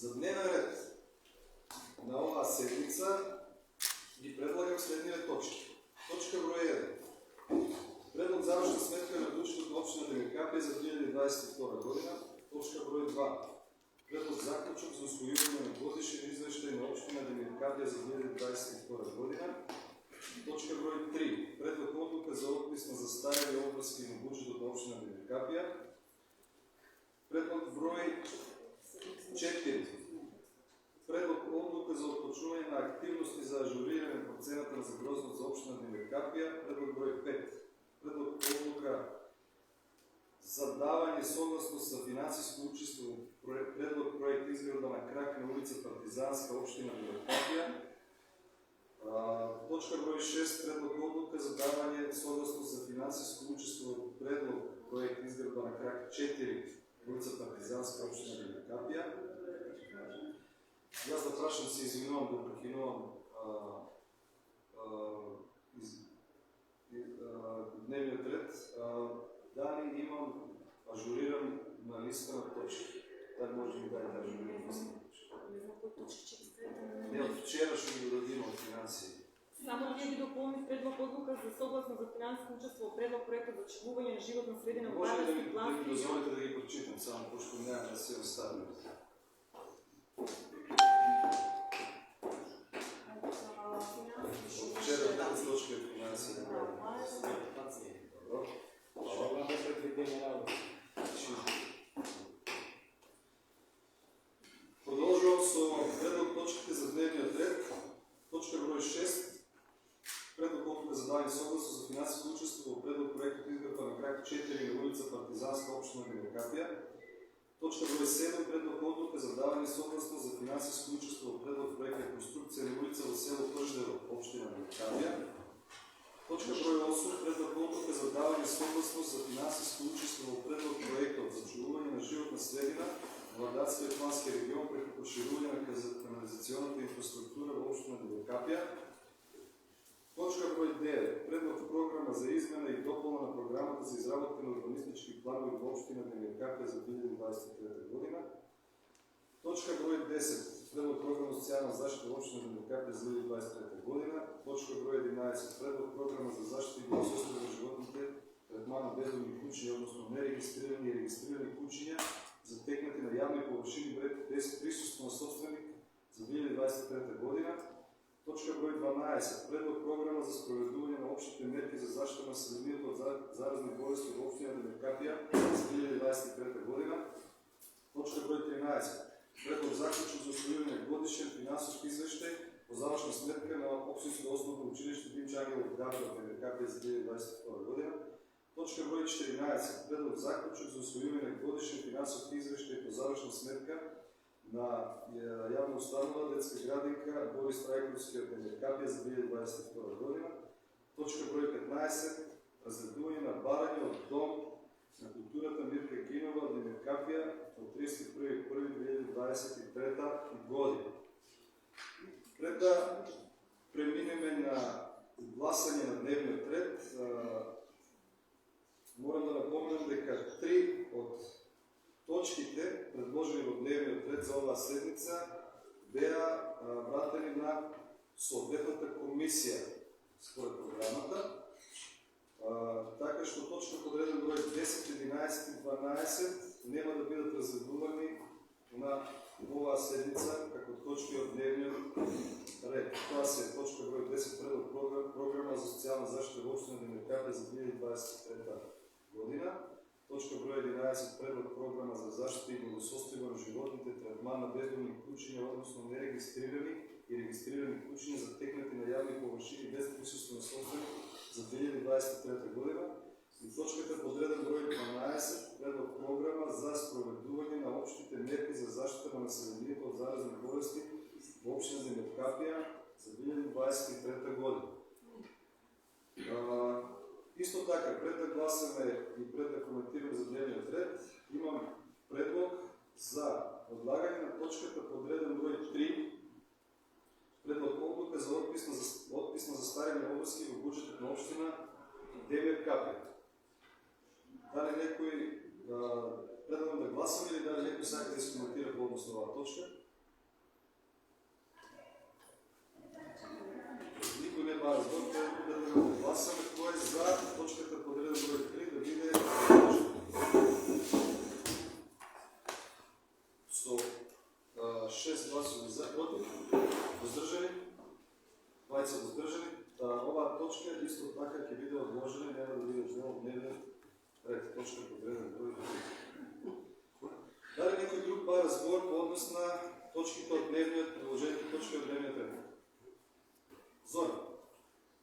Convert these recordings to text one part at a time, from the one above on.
За дневен ред на оваа седмица ги предлагам следните точки. Точка број 1. Предлог завршна сметка на бюджетот на општина Демиркапија за 2022 година. Точка број 2. Предлог заклучок за усвојување на годишен извештај на општина Демиркапија за 2022 година. Точка број 3. Предлог одлука за отпис на застарели обврски на бюджетот на општина Демиркапија. Предлог број 4. Предлог одлука за отпочнување на активности за ажурирање на процената на загрозност за општина Демиркапија. Предлог број 5. Предлог одлука за давање согласност за финансиско учество. Предлог проект изградба на крак на улица Партизанска, општина Демиркапија. Точка број 6. Предлог одлука за давање согласност за финансиско учество. Предлог проект изградба на крак 4, улица Партизанска, општина Демиркапија. Јас да прашам, се извинувам да прекинувам дневниот ред. Дали имам ажуриран на листа на точки? Дали може да даде ажуриран листа на точки? Не, од вчера што ги дадим од финансии. Само ние ги допълним предлог одлука за согласно за финансово учество, предлог проекта за чувување на животна средина во Банатски план. Може да ми дозволите да ги прочитам, само пошто няма да се оставим. Вчера тази точка е финансии. Продолжувам со предлог точките за дневниот ред. Точка број 6. Предлог одлука за давање согласност за финансиско учество во предлог проектот изградба на крак 4 на улица Партизанска, општина Демиркапија. Точка број 7. Предлог одлука за давање согласност за финансиско учество во предлог проект реконструкција на улица во село Пърждево, општина Демиркапија. Точка број 8. Предлог одлука за давање согласност за финансиско учество во предлог проектот за чувување на животна средина во Владарскиот плански регион преку проширување на канализационната инфраструктура во општина Демиркапија. Точка број 9. Предлог програма за измена и дополна на програмата за изработка на урбанистички планови во општина Демиркапија за 2023 година. Точка број 10. Предлог програма за социјална заштита во општина Демиркапија за 2023 година. Точка број 11. Предлог програма за заштита и благосостојство на животните, третман на бездомни куќиња, односно нерегистрирани и регистрирани куќиња затекнати на јавни површини без присуство на собственик за 2023 година. Точка број 12. Предлог програма за спроведување на општите мерки за заштита на населението од заразни болести во општина Демиркапија за 2023 година. Точка број 13. Предлог заклучок за усвојување годишен финансовски извештај по завршна сметка на општинско основно училиште Димчо Ангелов Габриел Демиркапија за 2022 година. Точка број 14. Предлог заклучок за усвојување годишен финансовски извештај по завршна сметка на јавна установа детска градинка Борис Трајковски од Демиркапија за 2022 година. Точка број 15. Разредување на барање од дом на културата Мирка Гинова од Демиркапија од 31.1.2023 година. Пред да преминеме на гласање на дневниот ред, морам да напоменам дека 3 од точките предложени во дневниот ред за оваа седмица беа вратени на соодветната комисија според програмата. Така што точка под реден број 10, 11 и 12 нема да бидат разредувани на оваа седмица како точки од дневниот ред. Тоа се точка број 10 предлог програма за социјална заштита во општина Демиркапија за 2023 година. Точка број 11. Предлог програма за заштита и благосостојство на животните, третман на бездомни куќиња, односно нерегистрирани и регистрирани куќиња затекнати на јавни површини без присуство на собственик за 2023 година. И точката под реден број 12. Предлог програма за спроведување на општите мерки за заштита на населението од заразни болести во општина Демиркапија за 2023 година. Исто така, пред да гласаме и пред да коментираме за дневниот ред, имам предлог за одлагање на точката под реден број 3, предлог одлука за отпис на застарени обврски во буџетот на општина Демиркапија. Дали некој предлагам да гласаме или дали некој сака да се коментира по однос на оваа точка? 6 гласови за, против, воздържани, 20 воздържани. Ова точка исто така ќе биде одложена, няма да биде одложена од дневен ред. Точка подреден број. Дали некој друг ба разбор по однос на точките од дневниот, приложените точки од дневниот ред? Зора.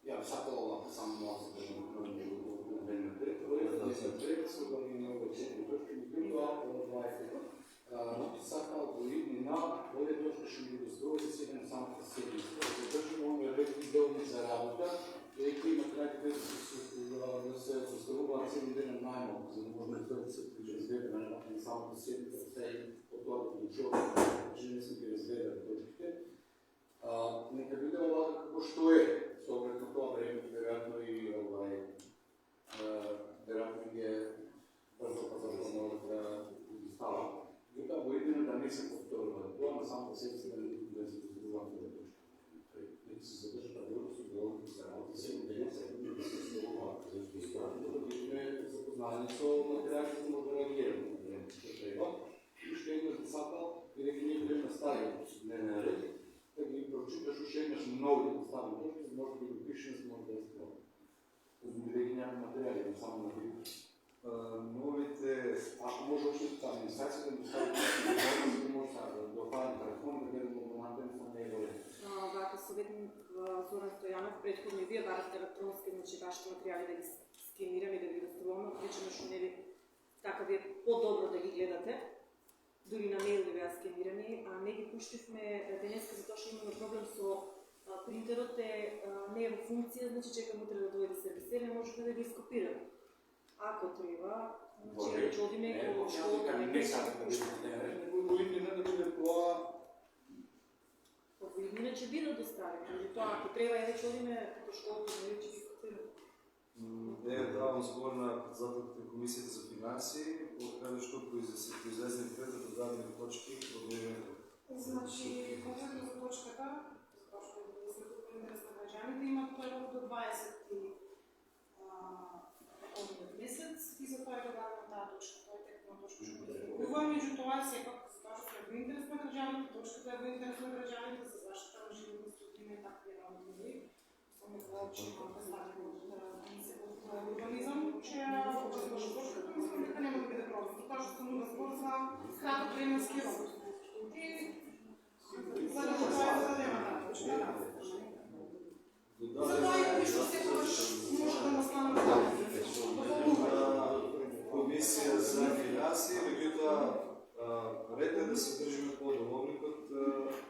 Ja, sad ovo samo malo se držimo na dnevnom redu. Su da mi mnogo četiri točke, međutim, ovo 20. Sad kao dojedni na ove točke še mi dostoji za 7 samo po 7. Zadržimo ono je rekli delni za rabota, rekli na kraju da se ostavila cijeli dan najmo, za možda je se priče razgleda na samo po 7, da se od toga odlučio, že ne smije razgledati točke. Neka vidimo ovako kako što je. S ogled na to vreme, vjerojatno i vjerojatno je brzo pa zapravo da stala. Ljubda bo jedino da nisam povtorila to, na sam posebno da se zadržala to da točka. Neki se zadržala da su bilo za rado, se da se stolova, da bi me zapoznali so materijali, da smo da reagiramo na vreme, što treba. I što jedno zasapal, jer je nije vreme stavio dnevne redi, да ги прочиташ, още имаш много да поставим точки, може да ги пишеш, може да се това. Да ги някакви материали, не само на видео. Новите... Ако може още това администрация да достави точки, за да може да отварям телефон, да гледам абонатен, това не е добре. Вака съветник Зоран Стоянов, предходно и вие барате електронски, значи вашите материали да ги скенираме и да ги доставяме, причина, що не ви така ви е по-добро да ги гледате. Дори на мейл да бяха сканирани, а не ги пуштихме денеска, затоа што имаме проблем со принтерот не е во функција, значи чекаме утре да дојде сервисер, не можеме да ги скопираме. Ако треба, значи да чодиме како школата, не сада да пуштите, во иднина да биде тоа... Во иднина ќе биде доставени, но тоа ако треба да чодиме како школата, не ќе ги скопираме. Давам збор на председателката на Комисията за финанси, от крайно, що произлезе пред да дадем точки от дневния ред. Значи, конкретно за точката, защото да се тук интерес на гражданите, имат превод до 20 от месец и затова е добавена тази точка. Това е текна точка. Това между това е все пак, за това, че е в интерес на гражданите, точката е в интерес на гражданите, за защита на животните и такви работи. Само това, че има представител от комисията по урбанизъм, че възможно точката, мислям, дека няма да биде просто. Това ще съм разбор за кратък временски работи. За да това е задемата. Затова и нищо секогаш може да настане Комисия за финанси, меѓутоа ред е да се држиме по деловникот,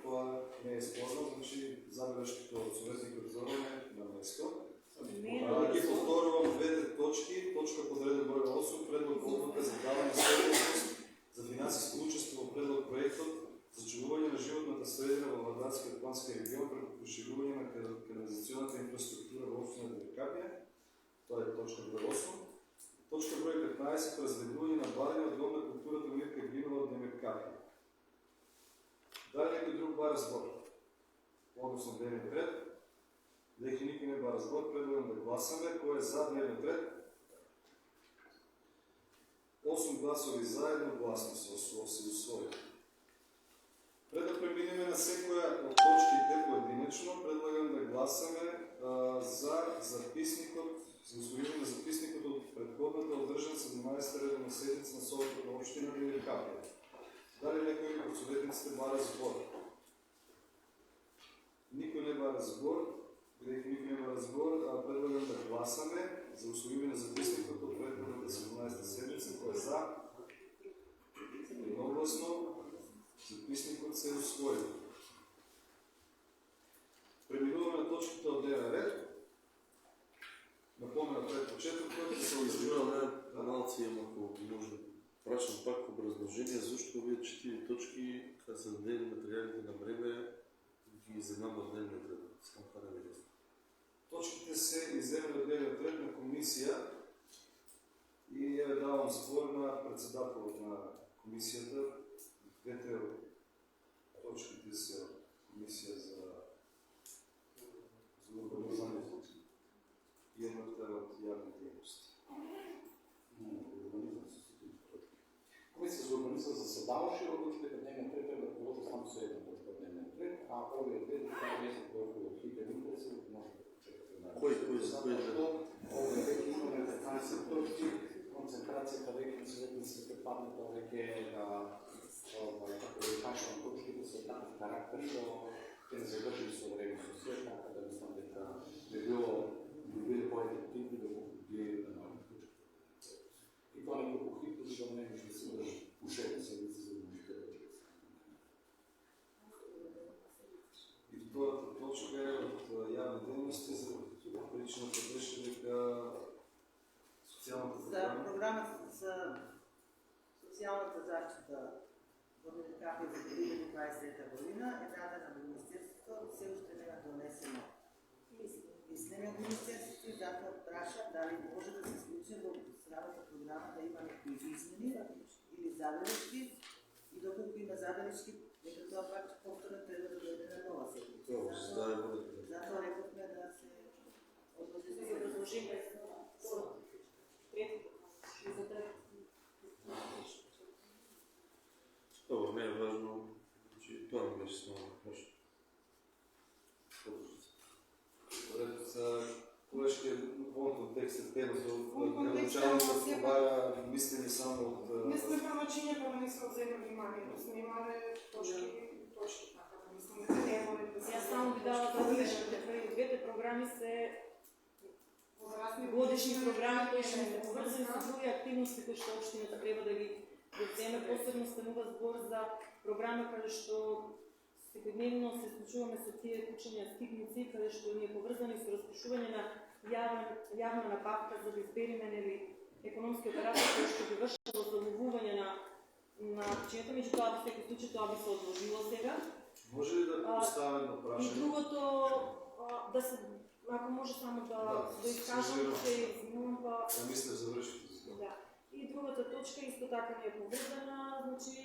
тоа не е спорно, значи забелешките од советникот Зоран на место. Ги повторувам двете точки, точка подреден број 8, предлог одлука за давање согласност за финансиско учество во предлог проектот за чувување на животната средина во Вардарскиот плански регион преку проширување на канализационната инфраструктура во општина Девикапија. Тоа е точка број 8. Точка број 15. Разгледување на бадење од дом на културата Мирка Гринова од Девикапија. Дали некој друг ба разбор? Односно дневниот ред. Дали никој не ба разбор, предлагам да гласаме. Кој е за дневниот ред? 8 гласови за, едногласно се усвои. Пред да преминеме на секоја од точките поединечно, предлагам да гласаме за записникот, за усвојување на записникот од претходната одржана 17 редовна седница на Советот на општина Девикапија. Дали некој од советниците бара збор? Никој не бара збор. Бидејќи никој не бара збор, предлагам да гласаме за усвојување на записникот од претходната 17 седница. Кој е за? Едногласно. Записникот се усвои. Преминуваме на точките од дневен ред. Напомена пред почетокот да се изживаме малци, ако може. Прашам пак образложение, защо вие 4 точки, kada са дадени материалите на време, ги иземам от дневния ред. Искам това да ви ясно. Точките се иземат от дневния ред на комисия и я давам збор на председателот на комисията. Двете точките са комисия за урбанизъм и едната от явни дейности. Комисия за урбанизъм заседаваше и работите в дневния ред да получи само со една точка дневен ред, а овие две не се толку од хитен интерес, може да почекате на Кој Затоа овие веќе имаме 15 точки, концентрацијата веќе се препадната веќе како да кажам, точките се таков карактер, што ќе не се држи со време со се, така да мислам дека би биле по-ефективни да го ги и тоа неколку хитно, за да не може да се држи ушете седмици за да можете да држи. И втората точка е от јавни дейности за прилична поддршка дека социјалната За програмата за социјалната заштита во Демиркапија за 2020 година е дадена во Министерството, се уште не е донесено мислење од Министерството и затоа праша дали може да се случи во самата програма да има некои измени или забелешки и доколку има забелешки, дека тоа пак повторно треба да дојде на нова седмица. Затоа рековме да се одложи За продолжение со третото и за третото. Добро, не е важно, че тоа не беше основно важно. Кој ще во контекст тема Во со контекст началникот тема, побара мислени само од Не сме првачиња, па не се одзема внимание, сме имале точки, така да мислам дека не е волен да се... Јас само би дала да видите, двете програми се годишни програми кои што се поврзани со други активности кои што општината треба да ги земе. Посебно станува збор за програма каде што секојдневно се случуваме со тие кучења скитници, каде што ни е поврзани со распишување на јавна набавка за да избериме нели економски операции кои што би вршело заловување на кучињата, меѓутоа во секој случај тоа би се одложило сега. Може ли да поставим на И прашање? другото, да се, ако може само да изкажам, се извинувам, па... Да мисля завршите за тоа. Да. И другата точка исто така ни е поврзана, значи,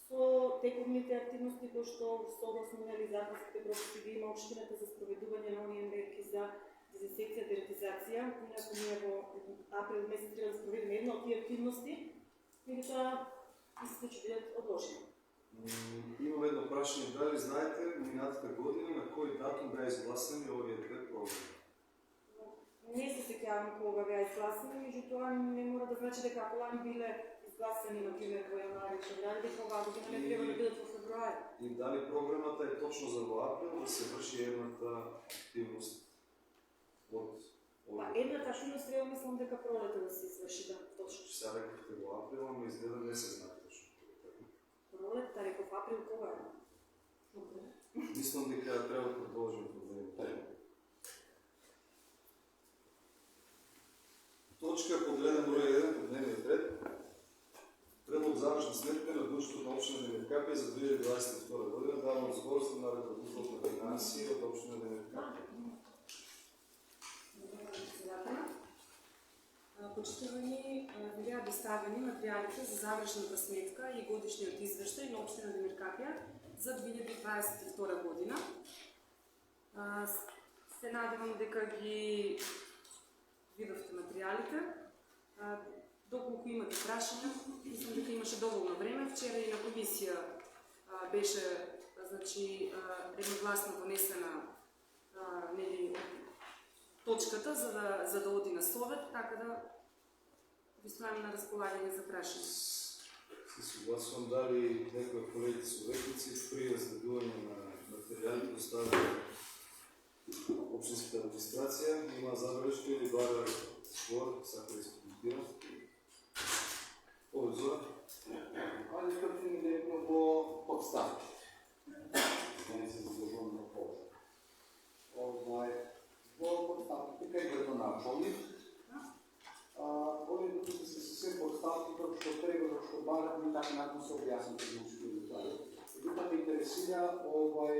со тековните активности кои што согласно нели законските прописи ги има општината за спроведување на оние мерки за дезинсекција, дератизација. Инаку ние во април месец треба да спроведеме една од тие активности, меѓутоа исто ќе бидат одложени. Имам едно прашање, дали знаете минатата година на кој датум беа изгласани овие две програми? Не се сеќавам кога беа изгласани, меѓутоа не мора да значи дека ако лани биле изгласани, например, во јануари и февруари, дека оваа година не треба да бидат во февруари. И дали програмата е точно за во април да се врши едната активност од Па едната активност треба мислам дека пролета да се изврши, да, точно. Сега рекохте во април, ама изгледа не се знае точно. Пролета, реков април кога е? Мислам дека треба да продолжим проблемот. Точка поделена број 1 по дневниот ред. Предлог завршна сметка на Друштвото на општина Демиркапија за 2022 година, давам зборство на ръководството на финанси од општина Демиркапија. Почитувани, ви беа доставени материјалите за завршната сметка и годишниот извештај на општина Демиркапија за 2022 година. Се надевам дека ги видовте материјалите. Доколку имате прашања, мислам дека имаше доволно време. Вчера и на комисија беше значи, едногласно донесена точката за да оди на совет, така да ви стојам на располагање за прашање. Се согласувам дали некои од колегите советници при разгледување на материјалите доставени општинската администрација има забелешка или бара збор, сака да искоментира. Овој Зора? Аз искам да ми директно во подставки. Не се заслужувам на повод. Во подставките кај градоначалник, овие докато се се подставки, што треба, што барат, ми така начин се објасните за учители детали. Едука ме интересира кај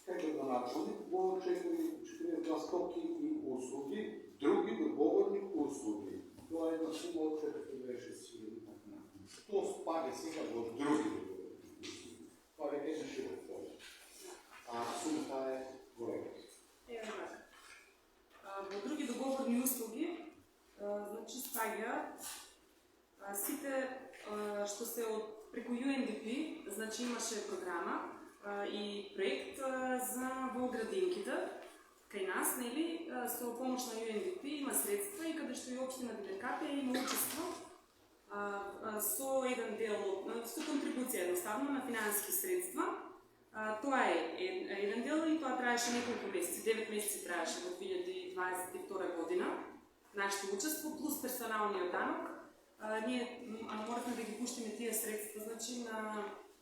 градоначалник во 42 стоки и услуги, други договорни услуги. Тоа е една сума од 426 така начин. Што спаѓа сега во други договорни услуги? Тоа е една широк поле. Сумата е голема. Во други договорни услуги, значи спаѓа сите што се од преку UNDP, значи имаше програма и проект за волградинките кај нас, нели, со помош на UNDP има средства и каде што и општина Великапија има учество со еден дел, со контрибуција едноставно на финансиски средства. Тоа е еден дел и тоа траеше неколку месеци, 9 месеци траеше во 2022 година. Нашето учество плюс персоналниот данок. Ние моравме да ги пуштиме тие средства, значи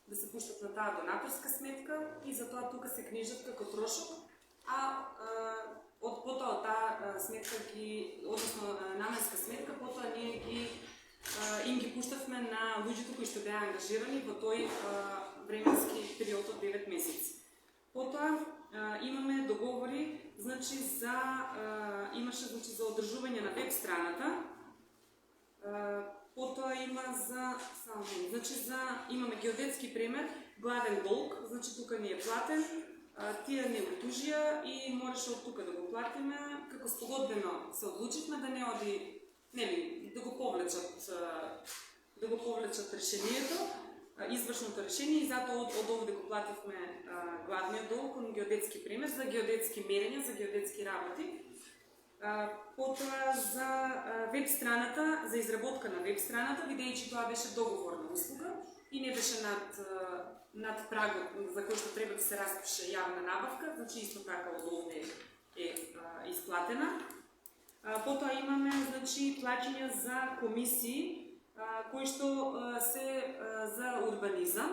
да се пуштат на таа донаторска сметка и затоа тука се книжат како трошок, потоа од таа сметка односно наменска сметка, потоа ние им ги пуштавме на луѓето кои што беа ангажирани во тој временски период од 9 месеци. Потоа имаме договори, имаше за одржување на веб страната. Потоа има имаме геодетски премер, главен долг, тука ни е платен, тие не го тужија и мораше од тука да го платиме, како спогодбено се одлучивме да не оди, нели, да го повлечат решението, извршното решение и затоа од овде го плативме главниот долг кон геодетски премер за геодетски мерења, за геодетски работи. Потоа за веб страната, за изработка на веб страната, бидејќи тоа беше договорна услуга и не беше над прагот за кој што треба да се распише јавна набавка, значи исто така од овде е исплатена. Потоа имаме плаќања за комисии кои што се за урбанизам.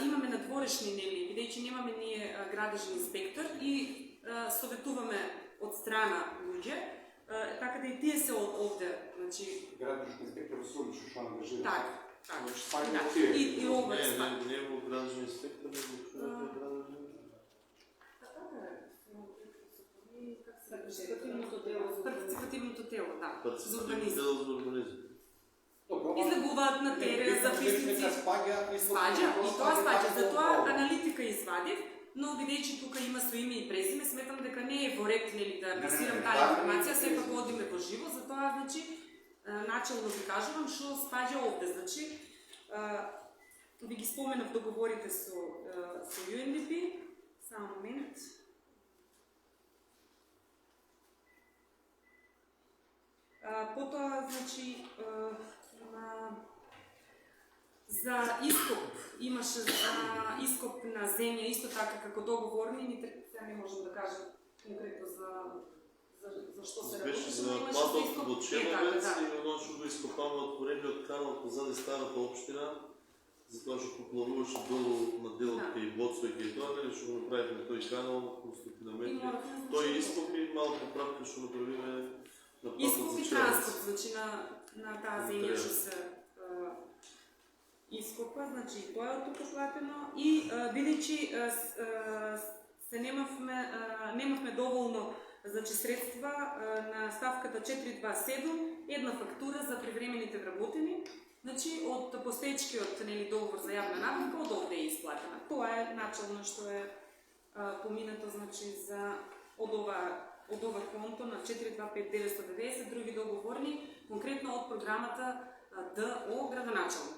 Имаме надворешни, нели, бидејќи немаме ние градежен инспектор и советуваме од страна луѓе, така да и тие се овде, значи... Градежен инспектор се лично што ангажира. Така. И ова е Не е во градежен инспектор, не го градежен. Партиципативното тело, да. За Партиципативното тело за урбанизм. Излегуваат на терен, записници. Спаѓа, и тоа спаѓа. Затоа аналитика извадив, но бидејќи тука има со име и презиме, сметам дека не е во ред, нели, да писирам таа информација, сепак одиме во живо, затоа, значи, начелно ви кажувам што спаѓа овде, значи, ви ги споменав договорите со UNDP, само момент. Потоа, значи, за ископ, имаше за ископ на земја, исто така како договорни, сега не можем да кажем конкретно за што се работи. Беше за платот во Чемовец и оно што го ископаме од корениот канал позади старата општина, затоа што поплавуваше долу на делот кај Боцо и кај тоа, нели што го направивме тој канал, уступи на метри. Тој ископ и малко поправка што направиме на платот за Чемовец. Ископ и транспорт, значи на таа земја што се ископа, значи тоа е од тука платено и бидејќи немавме доволно средства на ставката 427, една фактура за привремените вработени, значи од постоечкиот договор за јавна набавка од овде е исплатена. Тоа е начално што е поминато, значи од ова конто на 425990 други договорни, конкретно од програмата ДО градоначалник.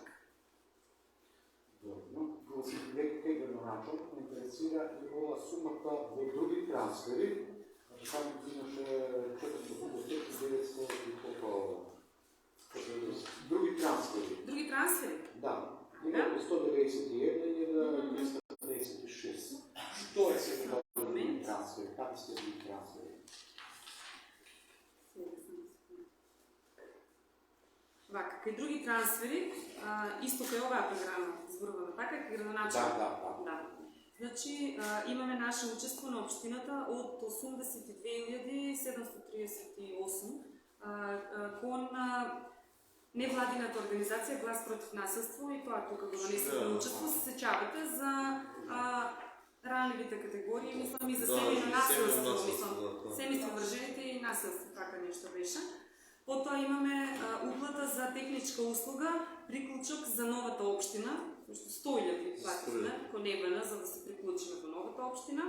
Добро, кај градоначалник ме интересира и ова сумата во други трансфери, само имаше 4.900 и колко други трансфери. Други трансфери? Да. Има 191 и 236. Што е сега други трансфери? Какви сте други трансфери? Вака, кај други трансфери, исто кај оваа програма, зборуваме така, кај градоначалник. Да. Значи, имаме наше учество на општината од 82.738 кон невладината организација Глас против насилство и тоа тука го донесохме учество, се сеќавате за ранливите категории, мислам и за семејно насилство, семејство вржените и насилство, така нешто беше. Потоа имаме уплата за техничка услуга, приклучок за новата општина, што 100.000 платихме кон ЕБН за да се приклучиме во новата општина.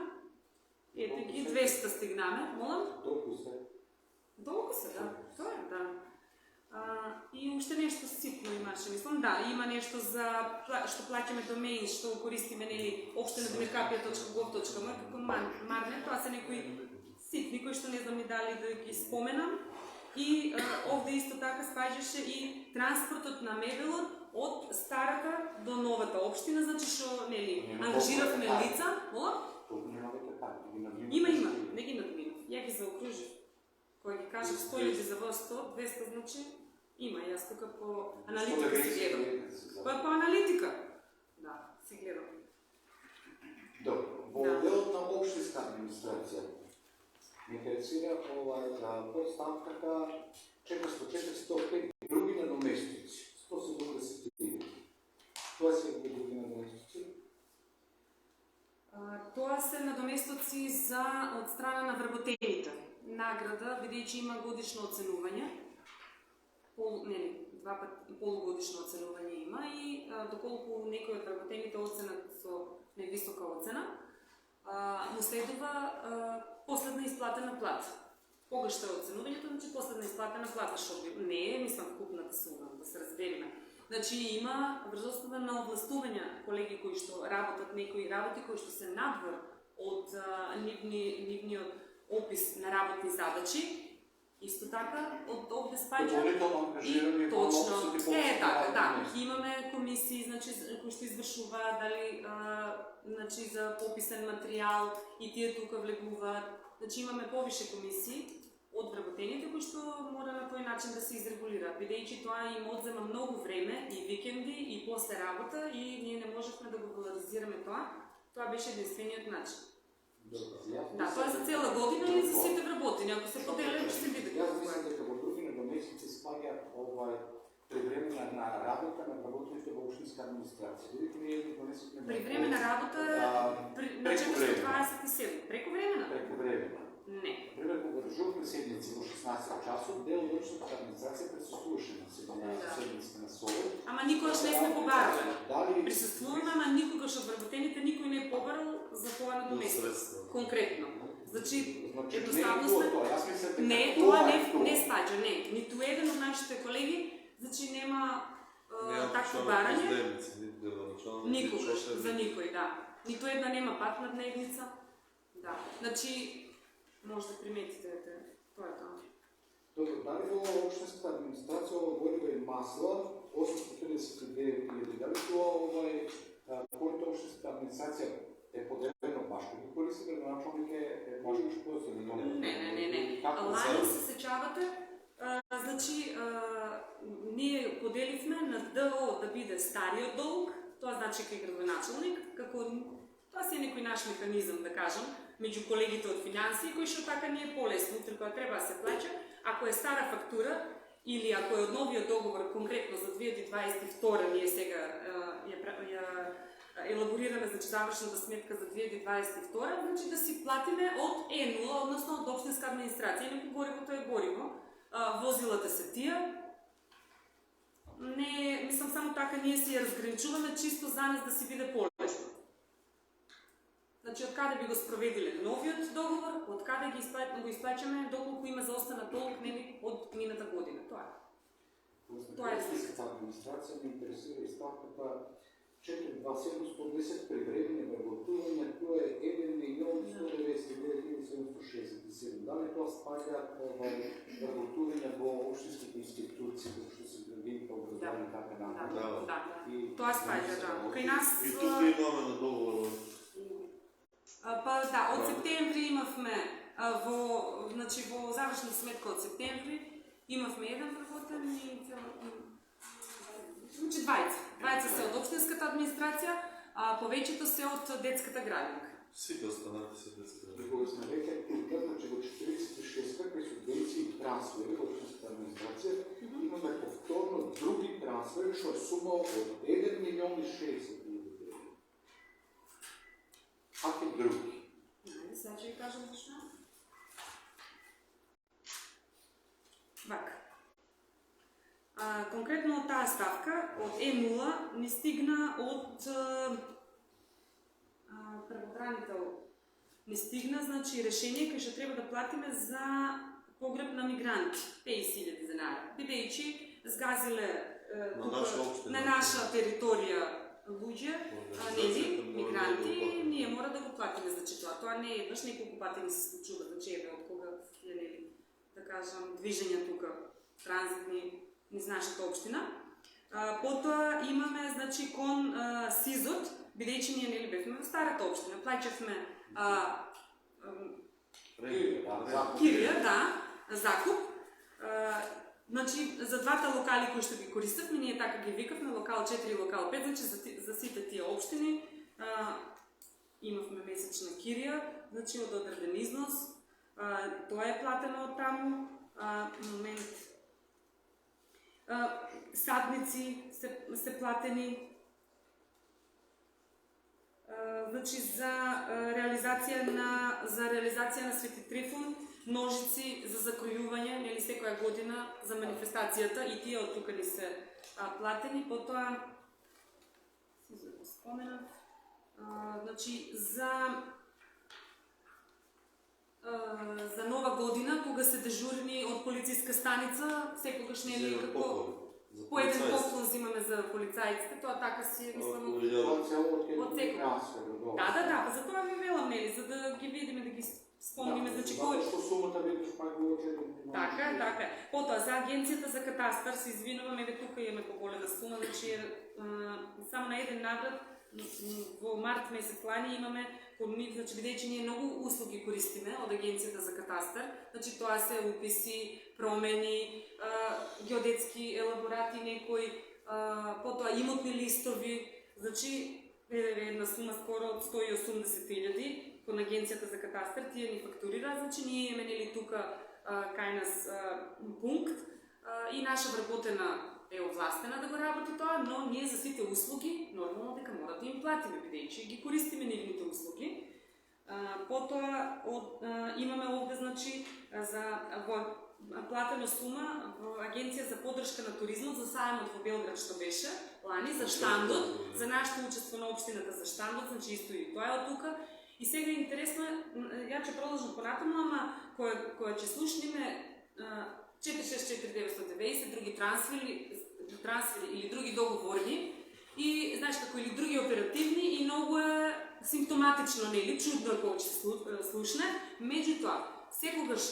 Ете ги, 200 стигнаме, молам? Толку се. Долго се, да. Тоа е, да. И уште нешто ситно имаше, мислам, да, има нешто за што плаќаме домеин, што користиме, нели, opština.kp.gov.my како марне, тоа се некои ситни кои што не знам ни дали да ги споменам. И овде исто така спаѓаше и транспортот на мебелот од старата до новата општина, значи што, нели, ангажиравме лица, Има, не ги надминав. Ја ги заокружив. Кога ги кажав 100 ljudi за вас 100, 200, значи има. Јас тука по аналитика си гледам. По аналитика. Да, си гледам. Добро. Во делот на општинска администрација ме интересира подставката 405 други надоместници. 173. Тоа се други надоместници? Тоа се надоместоци за од страна на вработените. Награда, бидејќи има годишно оценување, полугодишно оценување има и доколку некој од вработените оценат со највисока оцена, му следува последна исплатена плата. Кога што е оценувањето, значи последна исплатена плата, што не е, мислам, купната сума, да се разбериме. Значи има врз основа на овластувања колеги кои што работат некои работи кои што се надвор од нивниот опис на работни задачи. Исто така од овде спаѓа и точно така, да, имаме комисии, значи кои што извршуваат дали значи за пописен материјал и тие тука влегуваат. Значи имаме повише комисии од вработените кои што мора на тој начин да се изрегулираат, бидејќи тоа им одзема многу време и викенди и после работа и ние не можевме да го валоризираме тоа. Тоа беше единствениот начин. Да, тоа е за цела година или за сите вработени, ако се поделят ќе се види. Јас мислам дека во други надоместници спаѓа привремена работа на вработените во општинска администрација. Привремена работа на 427. Преку времена? Преку времена. Не. Например, кога држувавме седници во 16 часот, дел од општинската администрација присуствуваше на седниците на Совет. Ама никогаш не сме побарали. Дали Присуствуваме, ама никогаш од вработените никој не е побарал за тоа надоместство. Конкретно. Значи, едноставно сме... Не, тоа не спаѓа, не. Ниту еден од нашите колеги, значи нема такво барање. Никогаш, за никој, да. Ниту една нема патна дневница. Да. Значи, може да приметите, тоа е тоа. Добро, дали во општинската администрација ова гориво и масла 839.000, дали тоа којто општинската администрација е поделено башко ги користи, градоначалник е башко што се Не. Лани се сеќавате, значи ние поделивме на ДО да биде стариот долг, тоа значи кај градоначалник, како тоа си е некој наш механизам, да кажам, меѓу колегите од финансии, кој што така не е полесно, утре кога треба да се плаќа, ако е стара фактура или ако е од новиот договор конкретно за 2022, ние сега ја елаборираме значи завршната сметка за 2022, значи да си платиме од Е0, односно од општинска администрација, инаку горивото е гориво, возилата се тие. Не, мислам само така ние си ја разграничуваме чисто за нас да си биде полесно. Значи, од каде би го спроведиле новиот договор, од каде го исплаќаме, доколку има заостанат долг нели од мината година. Тоа е. Тоа е општинската администрација ме интересира и ставката 42710 привремени вработувања, тоа е 1.199.767. Дали тоа спаѓа вработувања во општинските институции, како што се градинка, образование, така натаму? Да. Тоа спаѓа, да. Кај нас И тука имаме на договор. Па да, од септември имавме значи во завршна сметка од септември имавме еден вработен и значи двајца се од општинската администрација, а повеќето се од детската градинка. Сите останати се детска градинка. Кога сме веќе тука, значи во 46-та кај субвенции и трансфери во општинската администрација, имаме повторно други трансфери што е сума од 1.060.000. Какви други? Сега ќе ви кажам зашто. Вака. Конкретно од таа ставка, од Е0 ни стигна од правобранител. Ни стигна, значи, решение кој што треба да платиме за погреб на мигранти, 50.000 денари, бидејќи згазиле На тука, наша општина. на наша територија луѓе, нели, мигранти, ние мора да го платиме значи тоа. Тоа не е еднаш, неколку пати ни се случува, значи еве од кога е, нели, да кажам, движења тука транзитни низ нашата општина. Потоа имаме, значи, кон СИЗот, бидејќи ние нели бевме во старата општина, плаќавме кирија, да, закуп. Значи, за двата локали кои што ги користевме, ние така ги викавме, локал 4 и локал 5, значи за сите тие општини имавме месечна кирија, значи од одреден износ, тоа е платено од таму, момент, садници се платени, значи за реализација на Свети Трифун, ножици за закројување, нели секоја година за манифестацијата и тие од тука ни се платени, потоа си го споменав, значи за нова година кога се дежурни од полициска станица, секогаш нели како по еден поклон взимаме за полицајците, тоа така си мислам од секој. Да, па за тоа ви велам, нели, за да ги видиме, да ги спомниме, значи кој... Затоа што сумата веднаш пак го очекуваме. Така. Потоа, за Агенцијата за катастар се извинувам, еве тука имаме поголема сума, значи само на еден наград во март месец лани имаме кон нив, значи бидејќи ние многу услуги користиме од Агенцијата за катастар, значи тоа се уписи, промени, геодетски елаборати некои, потоа имотни листови, значи една сума скоро од 180.000 кон Агенцијата за катастар, тие ни фактурира, значи ние имаме нели тука кај нас пункт и наша вработена е овластена да го работи тоа, но ние за сите услуги нормално дека мора да им платиме, бидејќи ги користиме нивните услуги. Потоа имаме овде, значи, за платена сума во Агенција за поддршка на туризмот за сајмот во Белград што беше лани, за штандот, за нашето учество на општината за штандот, значи исто и тоа е од тука. И сега е интересно, ја ќе продолжам понатаму, ама која ќе слушниме 464990, други трансфери или други договорни, и знаеш како, или други оперативни, и многу е симптоматично, нели, чудно кога ќе слушне, меѓутоа, секогаш,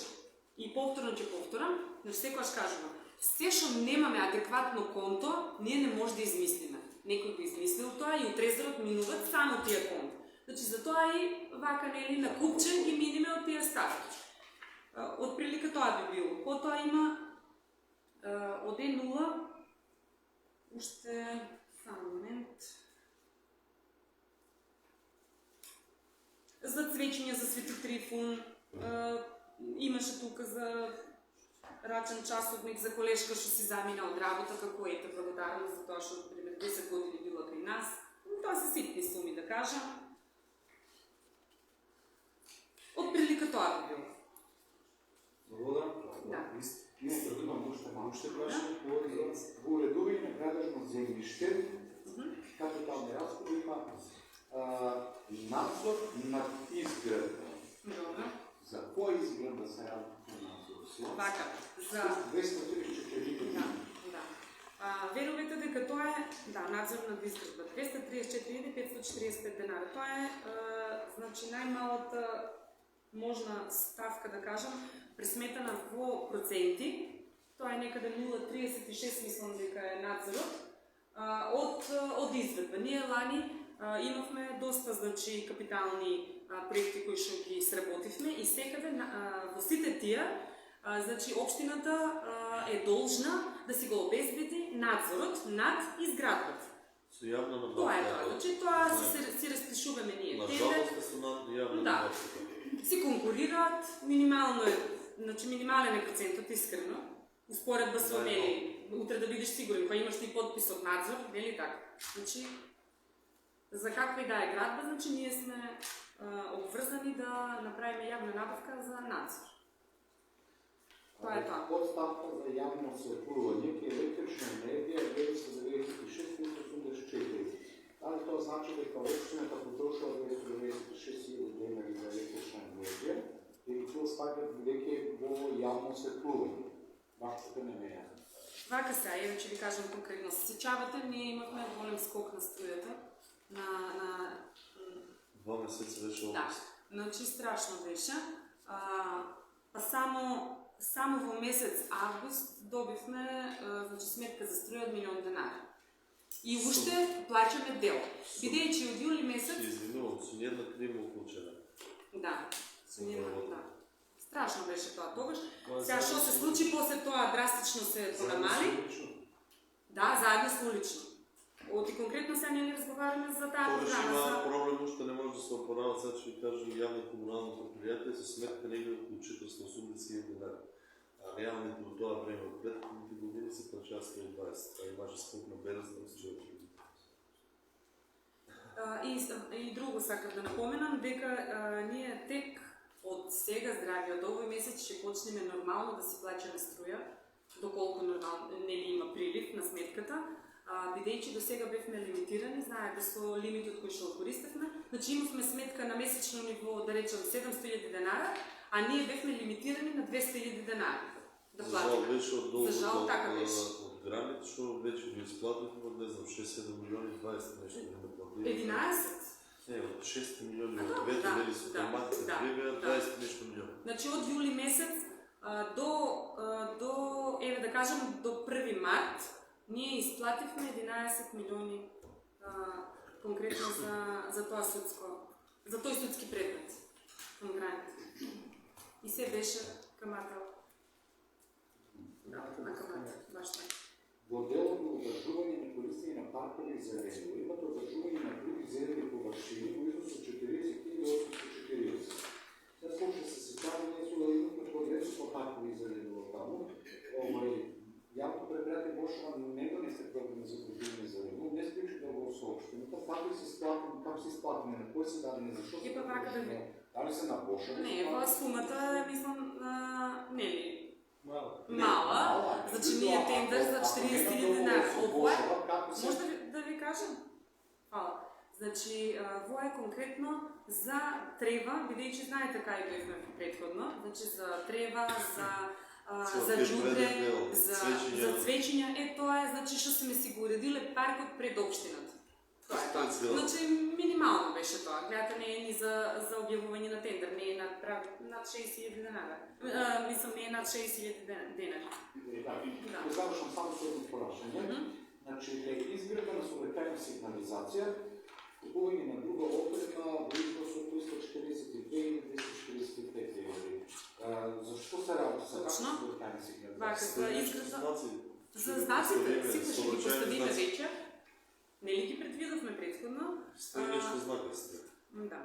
и повторно ќе повторам, значи секогаш кажувам, се што немаме адекватно конто, ние не може да измислиме. Некој го измислил тоа и отрезарот минуваат само тие конто. Значи, затоа и вака, нели, на купче ги миниме од тие ставки. Од прилика тоа би било. Потоа има од Е0, уште само момент, за цвечења за Свети Трифун, имаше тука за рачен часовник за колешка што си замина од работа, како ете благодарност за тоа што пример 10 години била кај нас. Тоа се ситни суми, да кажам. Од прилика тоа би било. Благодарам. Да. Не, имам уште малку. Уште прашање? Во уредување на градажно земјиште, капитални расходи има надзор над изградба. Добро. За која изградба се работи надзор? Вака, за... 234 Да. Верувате дека тоа е, да, надзор над изградба. 234.545 денари. Тоа е, значи, најмалата можна ставка, да кажам, пресметана во проценти. Тоа е некаде 0,36, мислам дека е надзорот, од изградба. Ние лани имавме доста, значи, капитални проекти кои што ги сработивме и секаде во сите тие, значи, општината е должна да си го обезбеди надзорот над изградбата. Со јавна набавка. Тоа е тоа. Значи, тоа си распишуваме ние. На жалост се на јавна набавка. Си конкурираат, минимално е, значи минимален е процентот, искрено. Успоредба со, нели, утре да бидеш сигурен, па имаш ти подпис од надзор, нели така? Значи, за каква и да е градба, значи ние сме обврзани да направиме јавна набавка за надзор. Тоа е тоа. Подставка за јавно осветлување е електрична енергија 996.84. Дали тоа значи дека општината потрошува 296.000 денари за електрична енергија или тоа спаѓа бидејќи во јавно осветлување. Вашето не е јасно. Вака сега, еве ќе ви кажам конкретно. Се сеќавате, ние имавме голем скок на струјата. На 2 месеца беше да, област. значи страшно беше. Па само во месец август добивме значи, сметка за струја од 1 милион денари. И уште плаќаме дел. Бидејќи од јули месец... Се извинувам, со ниједна крима уклучена. Да, со ниједна, Браво. да. Страшно беше тоа тогаш. Тоа е Сега што се случи после тоа драстично се понамали? Да, заедно со улично. И конкретно сега ние разговараме за таа Тогаш програма. има За... проблем, уште не може да се оправат, сега ќе ви кажам јавно комунално предпријатие со сметка негде околу 480 денари. А реалните до тоа време од претходните години се плаќаа 120, а имаше скок на березност, че И друго сакам да напоменам дека ние тек од сега здрави, од овој месец ќе почнеме нормално да си плаќаме струја, доколку нормално нели има прилив на сметката, бидејќи до сега бевме лимитирани, знаете со лимитот кој што користевме, значи имавме сметка на месечно ниво, да речем 700.000 денара, а ние бевме лимитирани на 200.000 денари да за жал платиме. беше од долгото За жал така беше. од граните, што вече ги исплатихме од, не знам, 6-7 милиони 20 нешто не платили. 11? Не, од 6 милиони, А, од добро, двете да, дели со да, формација, да, беа да. 20 нешто милиони. Значи од јули месец до еве да кажем до 1 март ние исплативме 11 милиони конкретно за тоа за тој судски предмет кон граните. И се беше камата. Да, на камата, баш така. Во делот на одржување на користење на паркови зелени, имате одржување на други зелени површини во изnos од 40.840. Сега случај се сеќавам, ние су имаме прогреси по паркови зелени во таму. Јавно предпријатие Бошова не донесе програми за одржување зелени, не склучи да го соопштиме, како се исплатиме, како се исплатиме, на кој се дадене, зашто се Па вака да ви... Дали се на Бошова? Не, во сумата мислам, нели, Мало. мала, значи ние тендер за 40.000 денари. Ова е, може да ви кажам? Фала. Значи, во е конкретно за трева, бидејќи знаете кај бевме претходно, значи за трева, за џудре, за цвеќиња, тоа е, значи, што сме си го уредиле паркот пред општината. Тоа е. Значи, минимално беше тоа. Гледате, не е ни за објавување на тендер, не е над 60.000 денари. Мислам, не е над 60.000 денари. Да. Завршам само со едно порашање. Значи, изградба на сообраќајна сигнализација, купување на друга опрема во износ од 342 или 245 еври. Зашто се работи за каква сообраќајна сигнализација? За знаците, сите што ги поставиме веќе, нели ги предвидовме претходно? Сте нешто знака сте. Да.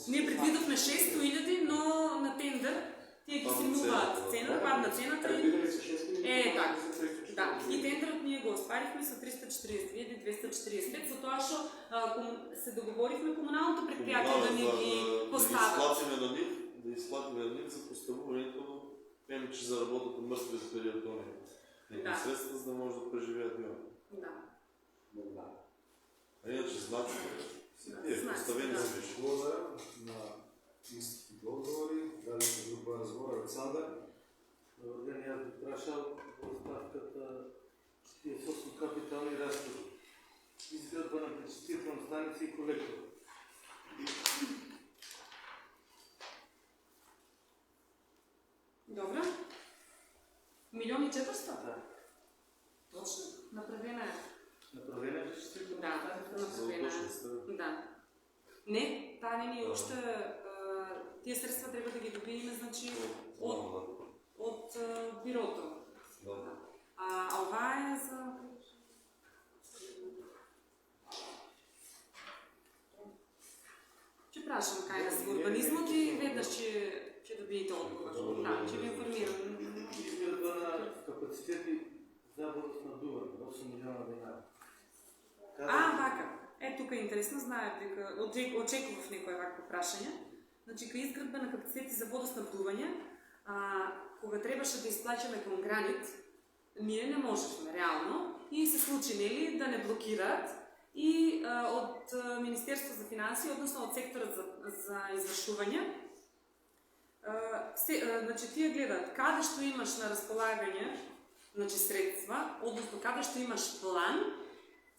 Ние предвидовме 600.000, но на тендер тие ги симнуваат цена, падна цената и... Предвидели се 6.000? така. Да, и тендерот ние го оспарихме со 342.245, за тоа што се договоривме комуналното предпријатие да ни ги постават. Да исплатиме на нив за поставувањето, пеме, че заработат мртви за период некои средства, за да може да преживеат и они. Да. А иначе знаците, тие поставени се беше. Благодарам на истите одговори. Дали се група разговора Александар? Добър ден, аз бих прашал оставката тия собствени капитални разходи. Изградба на пречиствителна станица и колектор. Добро. 1.400.000? Да. Точно. Направена е. Направена е пречиствителна Да, направена е. Да. Не, таа не ни уште тие средства треба да ги добиеме, значи, од бирото. А ова е за... Ќе прашам кај нас во урбанизмот и веднаш ќе добиете одговор. Да, ќе ви информирам. Изградба на капацитети за водоснабдување, 8 милиона денари. Вака. Тука е интересно, знаев дека очекував некој вакво прашање. Значи, кај изградба на капацитети за водоснабдување, кога требаше да исплаќаме кон гранит, ние не можевме реално и се случи, нели, да не блокираат и од Министерство за финансии, односно од секторот за извршување, Значи тие гледаат каде што имаш на располагање, значи средства, односно каде што имаш план,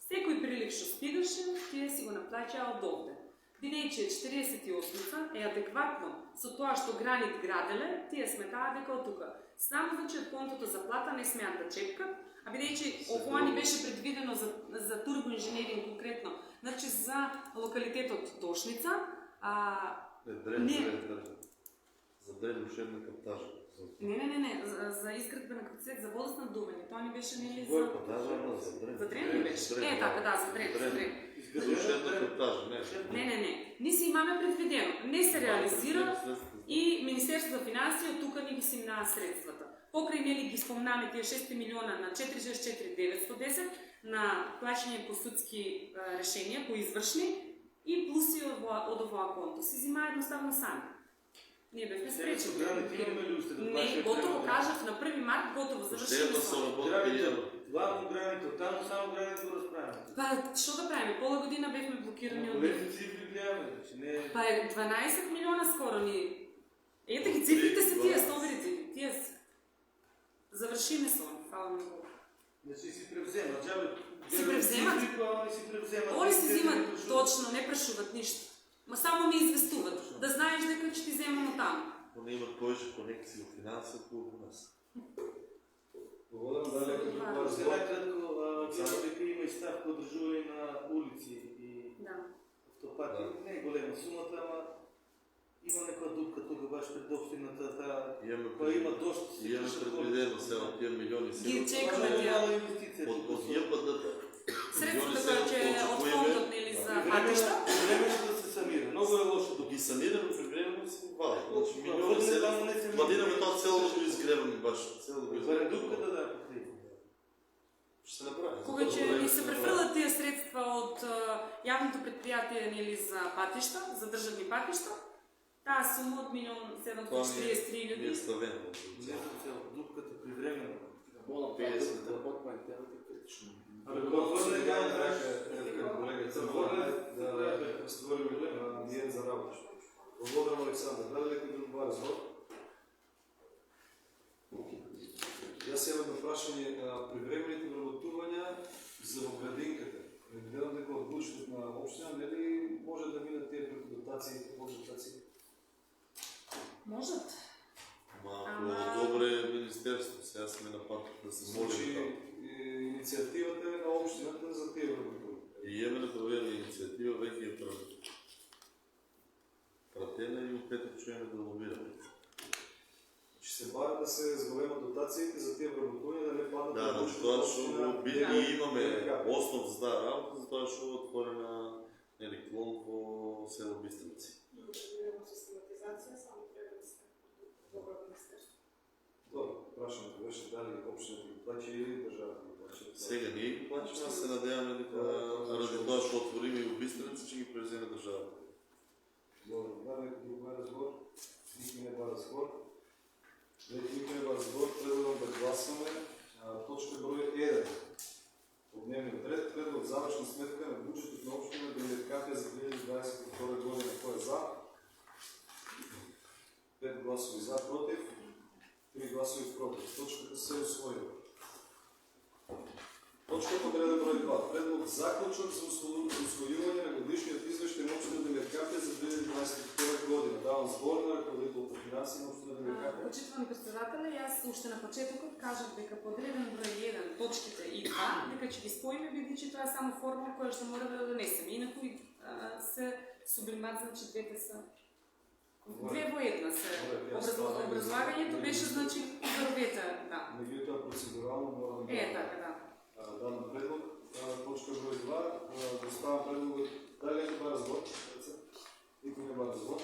секој прилик што стигаше, тие си го наплаќаа од овде. Бидејќи 48-ца е адекватно со тоа што гранит граделе, тие сметаа дека од тука. Само значи од контото за плата не смеат да чепкат, а бидејќи ова ни беше предвидено за турбоинженеринг конкретно, значи за локалитетот Дошница, За древношебна каптажа. Не, за изградба на капацитет за водоснабдување, тоа ни беше нели За за древни беше. Така, да, за древни. Древношебна каптажа, не. Не. Ни си имаме предвидено. Не се реализира и Министерството за финансии од тука ни ги си минаа средствата. Покрај нели ги спомнаме тие 6 милиона на 464 910 на плаќање по судски решенија, по извршни и плюси од овоа конто. Си зима едноставно сами. Ние бевме спречени. Не, готово кажав на 1 март, готово завршено сме. Главно граните, там само граните го разправяме. Па, што да правиме? Пола година бевме блокирани од Големи цифри гледаме, значи не... Па е 12 милиона скоро ни. Ете ги цифрите се тие, стоварите, тие се. Завршиме со, фала ми Бог. Значи си превземат, джабе... Си превземат? Они си взимат точно, не прашуват ништо. Ма само ми известуват, да знаеш дека ќе ти земам од таму. Они имат повеќе конекции во финансите од нас. Благодарам, дали е друг бар За најкратко, гледам дека има и ставка одржување на улици и автопати. Не е голема сумата, ама има некоја дупка тука баш пред општината, па има дошто си. Имаме предвидено сега тие милиони сега. Ги чекаме тие. Од јПД. Средствата кои ќе од фондот нели за патишта. Времето да се санира. Много е лошо да Ги санираме превремено си вали. Значи Врне милиони сега. таму не се Планираме тоа цело да го изгреваме баш. Цело да го Барем изгреваме. дупка да покрие. Ще се направи. Кога ќе ни се префрлат тие средства од јавното предпријатие нели за патишта, за државни патишта, таа сума од 1.743.000 Ми е ставено. Не за цел, дупката привремено. Мола 50 да потмане темата критично. Абе, врне колега Цървоне да створим ние за работа. Благодарам, Александър. Даде ли друг два разговор? Јас имам едно прашање при времените вработувања за оградинката. Гледам дека од буџетот на општина, нели може да минат тие преку дотации, дотации? Можат. Малко добре министерство, сега сме на пат да се молим. Значи, инициативата е на општината за тие вработувања. И имаме направена инициатива, веќе е пратена и от петър чуеме да лобираме. Ще се бавят да се зголемат дотациите за тия вработувања, да не паднат Да, на затоа што бидејќи имаме ДНК. основ за таа работа, затоа што е отворена клон во село Бистрица. Систематизација само треба да се добро министерство. Добро, прашањето беше дали општината ги плаќа или државата ги плаќа. Сега ние ги плачеме, се надеваме дека ради тоа што отвориме и во Бистрица, ќе ги превземе државата. Добро, да, некој друг разговор, никој не ба разговор. Никој не ба разговор, предлагам да гласаме точка број 1 од дневниот ред, предлог завршна сметка на буџетот на општина Белеткапија за 2022 година. Кој е за? 5 гласови за, против, 3 гласови против. Точката се усвоила. Точка под реден број 2. Предлог заклучок за усвојување на годишниот извештај на општина Белеткапија за 2022 година. Давам збор на раководител по финансии на општина Белеткапија. Почитувани председателе, јас уште на почетокот кажав дека под реден број 1 точките и 2, дека ќе ги споиме, бидејќи тоа е само формула која што мора да донесеме. Инаку се сублимат, значи двете се две во една се. Образлагањето беше значи првите, да. Меѓутоа процедурално мора да Така, да. дадам предлог. Точка број 2. Доставам предлогот. Дали е това разбор? Никој не ба разбор.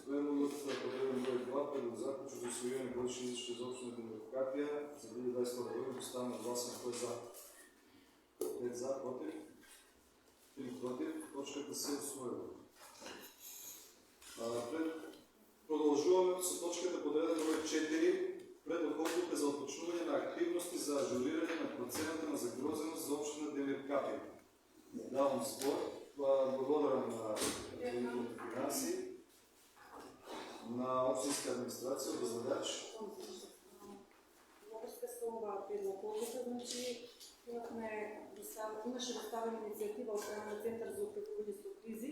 Предлогот под реден број 2. Предлог заклучок за усвојување годишни извештај за општина Белеткапија за 2022 година. Доставам на гласен кој за. 5 за, против. 3 против. Точката се усвоила. Продолжуваме со точката под реден број 4. Предлог одлука за отпочнување на активности за ажурирање на процената на загрозеност за општина Белеткапија. Давам збор. Благодарам на финансии, на општинска градска администрация, възлагач. Во врска со ова предлог одлука, значи имаше доставена иницијатива од страна на Центар за управување со кризи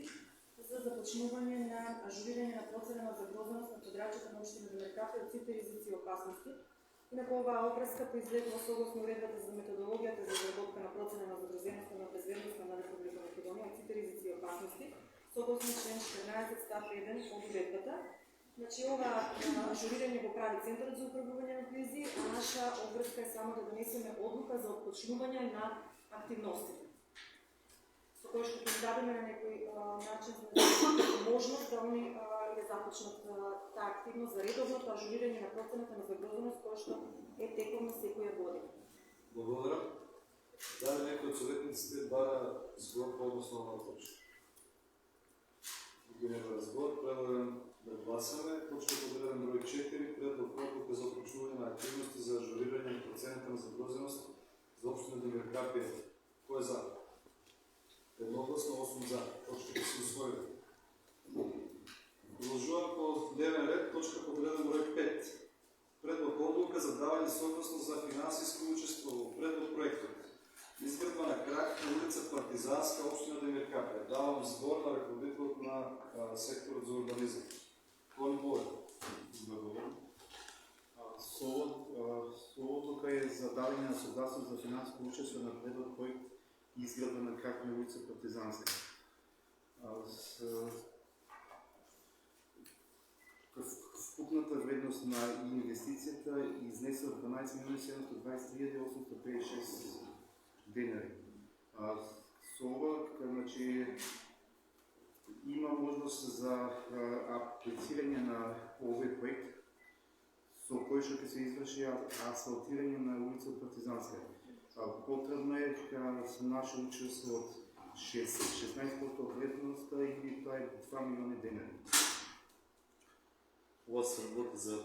за започнување на ажурирање на процена на загрозеност на подрачјата на општина Демеркапе од сите ризици и опасности. Инаку оваа опреска произлегува согласно уредбата за методологијата за изработка на процена на загрозеноста на безбедноста на Република Македонија од сите ризици и опасности, согласно член 14 став 1 од уредбата. Значи, ова ажурирање го прави Центарот за управување на кризи, а наша обврска е само да донесеме одлука за отпочнување на активностите. Со кој што ќе дадеме на некој начин можност да они да започнат таа активност за редовното ажурирање на процената на загрозеност која што е теком на секоја година. Благодарам. Дали некој од советниците бара збор по односно на точка? Ги нема разбор, предлагам да гласаме. Точка под реден број 4, предлог одлука за отпочнување на активности за ажурирање на процената на загрозеност за општина Демеркапе. Кој е за? Едногласно 8 за. Точката се усвојува. Продолжувам по дневен ред, точка под реден број 5. Предлог одлука за давање согласност за финансиско учество во предлог проектот. Изградба на крак на улица Партизанска, општина Демеркапе. Давам збор на ръководителот на секторот за урбанизам. Клон Бове. Благодарам. Одлука е за давање на согласност за финансиско учество на предлог проект изградба на крак на улица Партизанска. Вкупната вредност на инвестицијата изнесла 12.723.856 денари. Со ова, значи, има можност за аплицирање на овој проект со кој што ќе се изврши асфалтирање на улица Партизанска. Потребно е да се наше учество од 16% од вредността или тоа е 2 милиони денари. Ова се работи за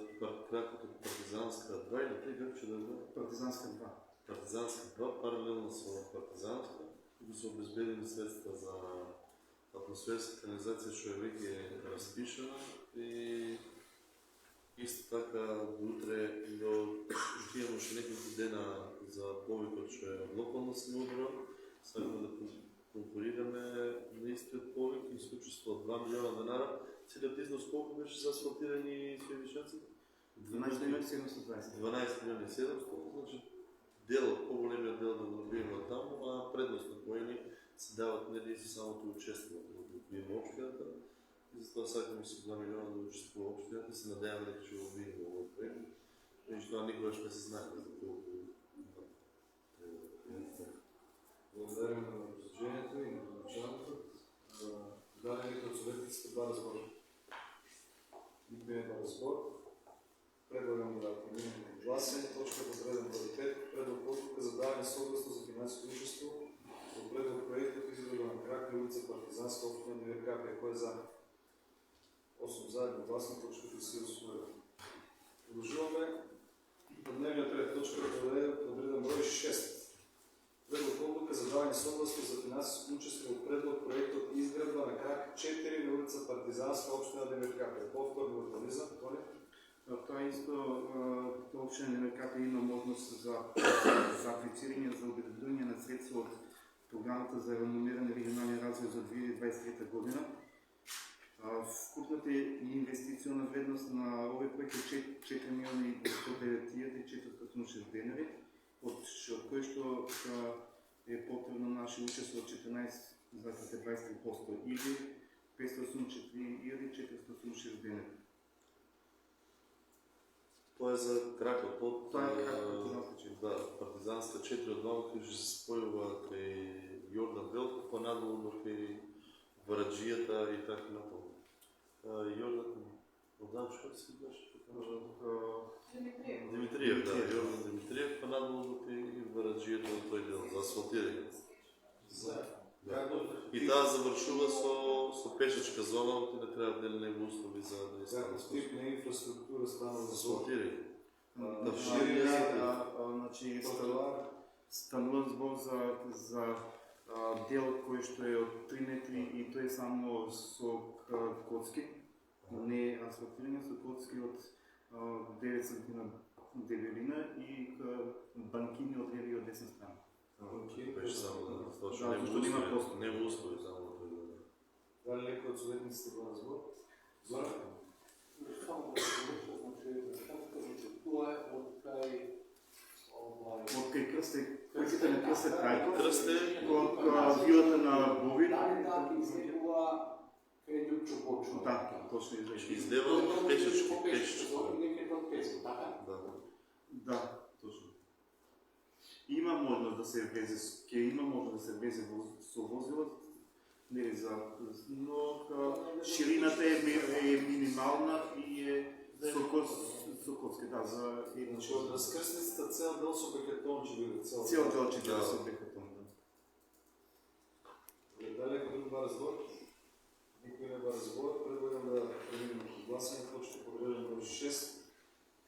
кракот од Партизанска 2 или 3, како ќе да е? Партизанска 2. Партизанска 2, паралелно со Партизанска, туку се обезбедени средства за атмосферска канализација што е веќе распишана и исто така до утре ќе имаме уште неколку дена за повикот што е од локална самоуправа. Сакаме да конкурираме на истиот повик и со учество од 2 милиона денара. Целиот износ колку беше за асфалтирани соединичници? 12 милиони 720. 12 милиони 700, значи дел, по-големиот дел да го добиеме од таму, а предност на поени се дават нели за самото учество да го добиеме општината. И затоа сакаме со 2 милиона да учествува општината и се надеваме дека ќе го добиеме овој проект. И што никогаш не се знаеме за колку. Благодарим на обсуждението и на началото. Дали некој од советниците бара збор? Никој не бара збор. Предлагам да преминеме на гласење. Точка под реден број 5. Предлог одлука за давање согласност за финансиско учество во предлог проектот изградба на крак на улица Партизанска, општина Демеркапе. Кој е за? 8 за, едногласно, точката се усвојува. Продолжуваме по дневниот ред. Точка под реден број 6. Предлог одлука за давање согласност за финансиско учество во предлог проектот изградба на крак 4 на улица Партизанска, општина Демеркапе. Повторно урбанизам, Тони? Тоа исто, општина Демеркапе има можност за аплицирање за обезбедување на средства од програмата за реномиран регионален развој за 2023 година. Вкупната инвестициона вредност на овој проект е 4 милиони 109.406 денари, од кој што е потребно наше учество од 14,23% или 584.486 денари. Тоа е за кракот од Партизанска 4. Партизанска 4 од Ново кој се спојува кај Јордан Велков, понадолу кај Вараджијата и така натаму. Јордан, одам што се беше? Димитриев, да, Јордан Димитриев, понадолу кај Вараджијата на тој дел за асфалтирање. И таа завршува со пешачка зона, и на крајот нели нема услови за да Како тип на инфраструктура стана за асфалтирање. Да Значи, станува збор за делот кој што е од 3 метри и тој само со коцки. не асфалтирания Соколски от 9 см дебелина и банкини от лева и от десна страна. Беше само да, точно Да, защото има просто. няма условия, само да той да. Дали леко от съветниците го разбор? Зора? Само да се върша, значи, това е от край От кай кръстите на кръст край. Кръст е От вилата на Бовит. Да, и излегува къде Дюбчо почва. Да, точно излезе. излева от пешечки. Така? Да. Да, точно. Има можност да се влезе, има можност да се влезе с возила, не за, но ширината е минимална и е Соколска, да, за една Значи от разкръстницата цел дел с обекатон, че биде цел. цел дълче да се обекатон. Дали леко друг ба разбор? Никой не ба разбор. Предлагам да преминем към гласане. Точка подреден брой 6.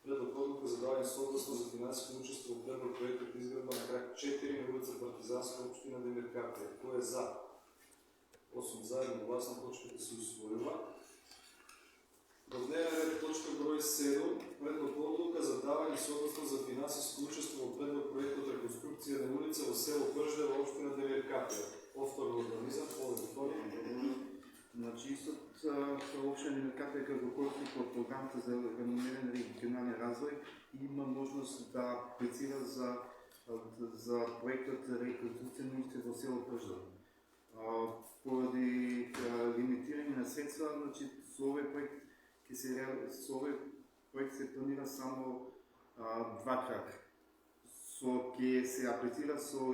Предлог odluka za davanje suglasnosti za financijsko učestvo u predlog projekta izgradba na krak 4 na ulica Partizanska opština Demirkapija. Ko je za? 8 za, jednoglasno точката се усвоила. В дневен ред точка брой 7. Предлог odluka за даване suglasност за финансijsko učestvo u predlog projekta od rekonstrukcije na ulica u selo Prždeva, opština Demirkapija. Повторно урбанизъм, по-евтори. Значи, община Деmirkapija като доколкото по програмата за реномиран регионален развой има можност да аплицира за проектът реконструкция на улиците в село Пърждево. Поради лимитиране на средства, значи, словия проект се планира само два крака. Ке се аплицира со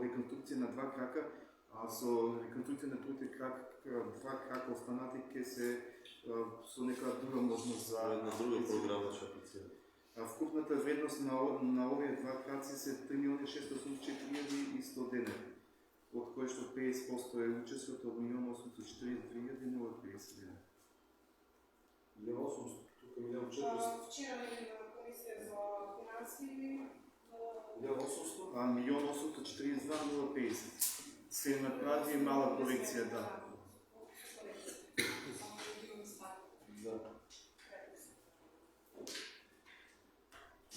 реконструкция на два крака, а со реконструкция на другите два крака останати ке се со некоја друга можност за Една друга програма ще аплицира. Вкупната вредност на овие два краци се 3.684.100 денева, от което 50% е учеството от 1.842.050 денева. 1.800, тук е 1.400. Вчера на комисия за финанси 1.800? 1.842.050. Се направи мала корекция, да. Да.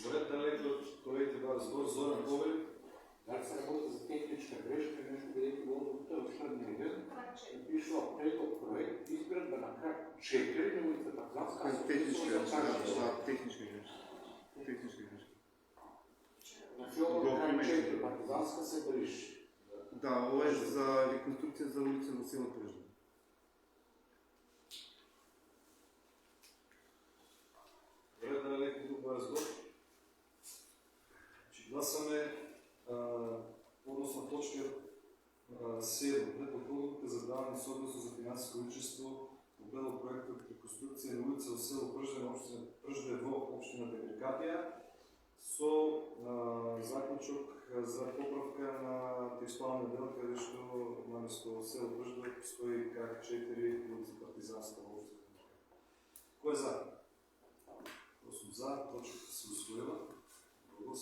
Добре, далеко от колегите да разбор, Зоран Ковелев. Дали се работи за технична грешка, нещо бидейки водното в следния ден, е пишло предлог проект, изградба на крак 4 на улица Партизанска. Техничка грешка. Техничка грешка. Значи това крак 4 Партизанска се брише. Да, ovo е за реконструкция за улица в село Пърждево. Добре, да леко друг разбор. Гласаме относно точка 7. Предлог odluka за даване suglasnost за финансово учество по предlog проекта от реконструкция на улица в село Пržдево, община Деmirkapija, со заклучок за поправка на текстуалния дел, където наместо село Пržдево стои крак 4 улица Партизанска община. Кой е за? 8 за, точката се усвоила. Благодаря.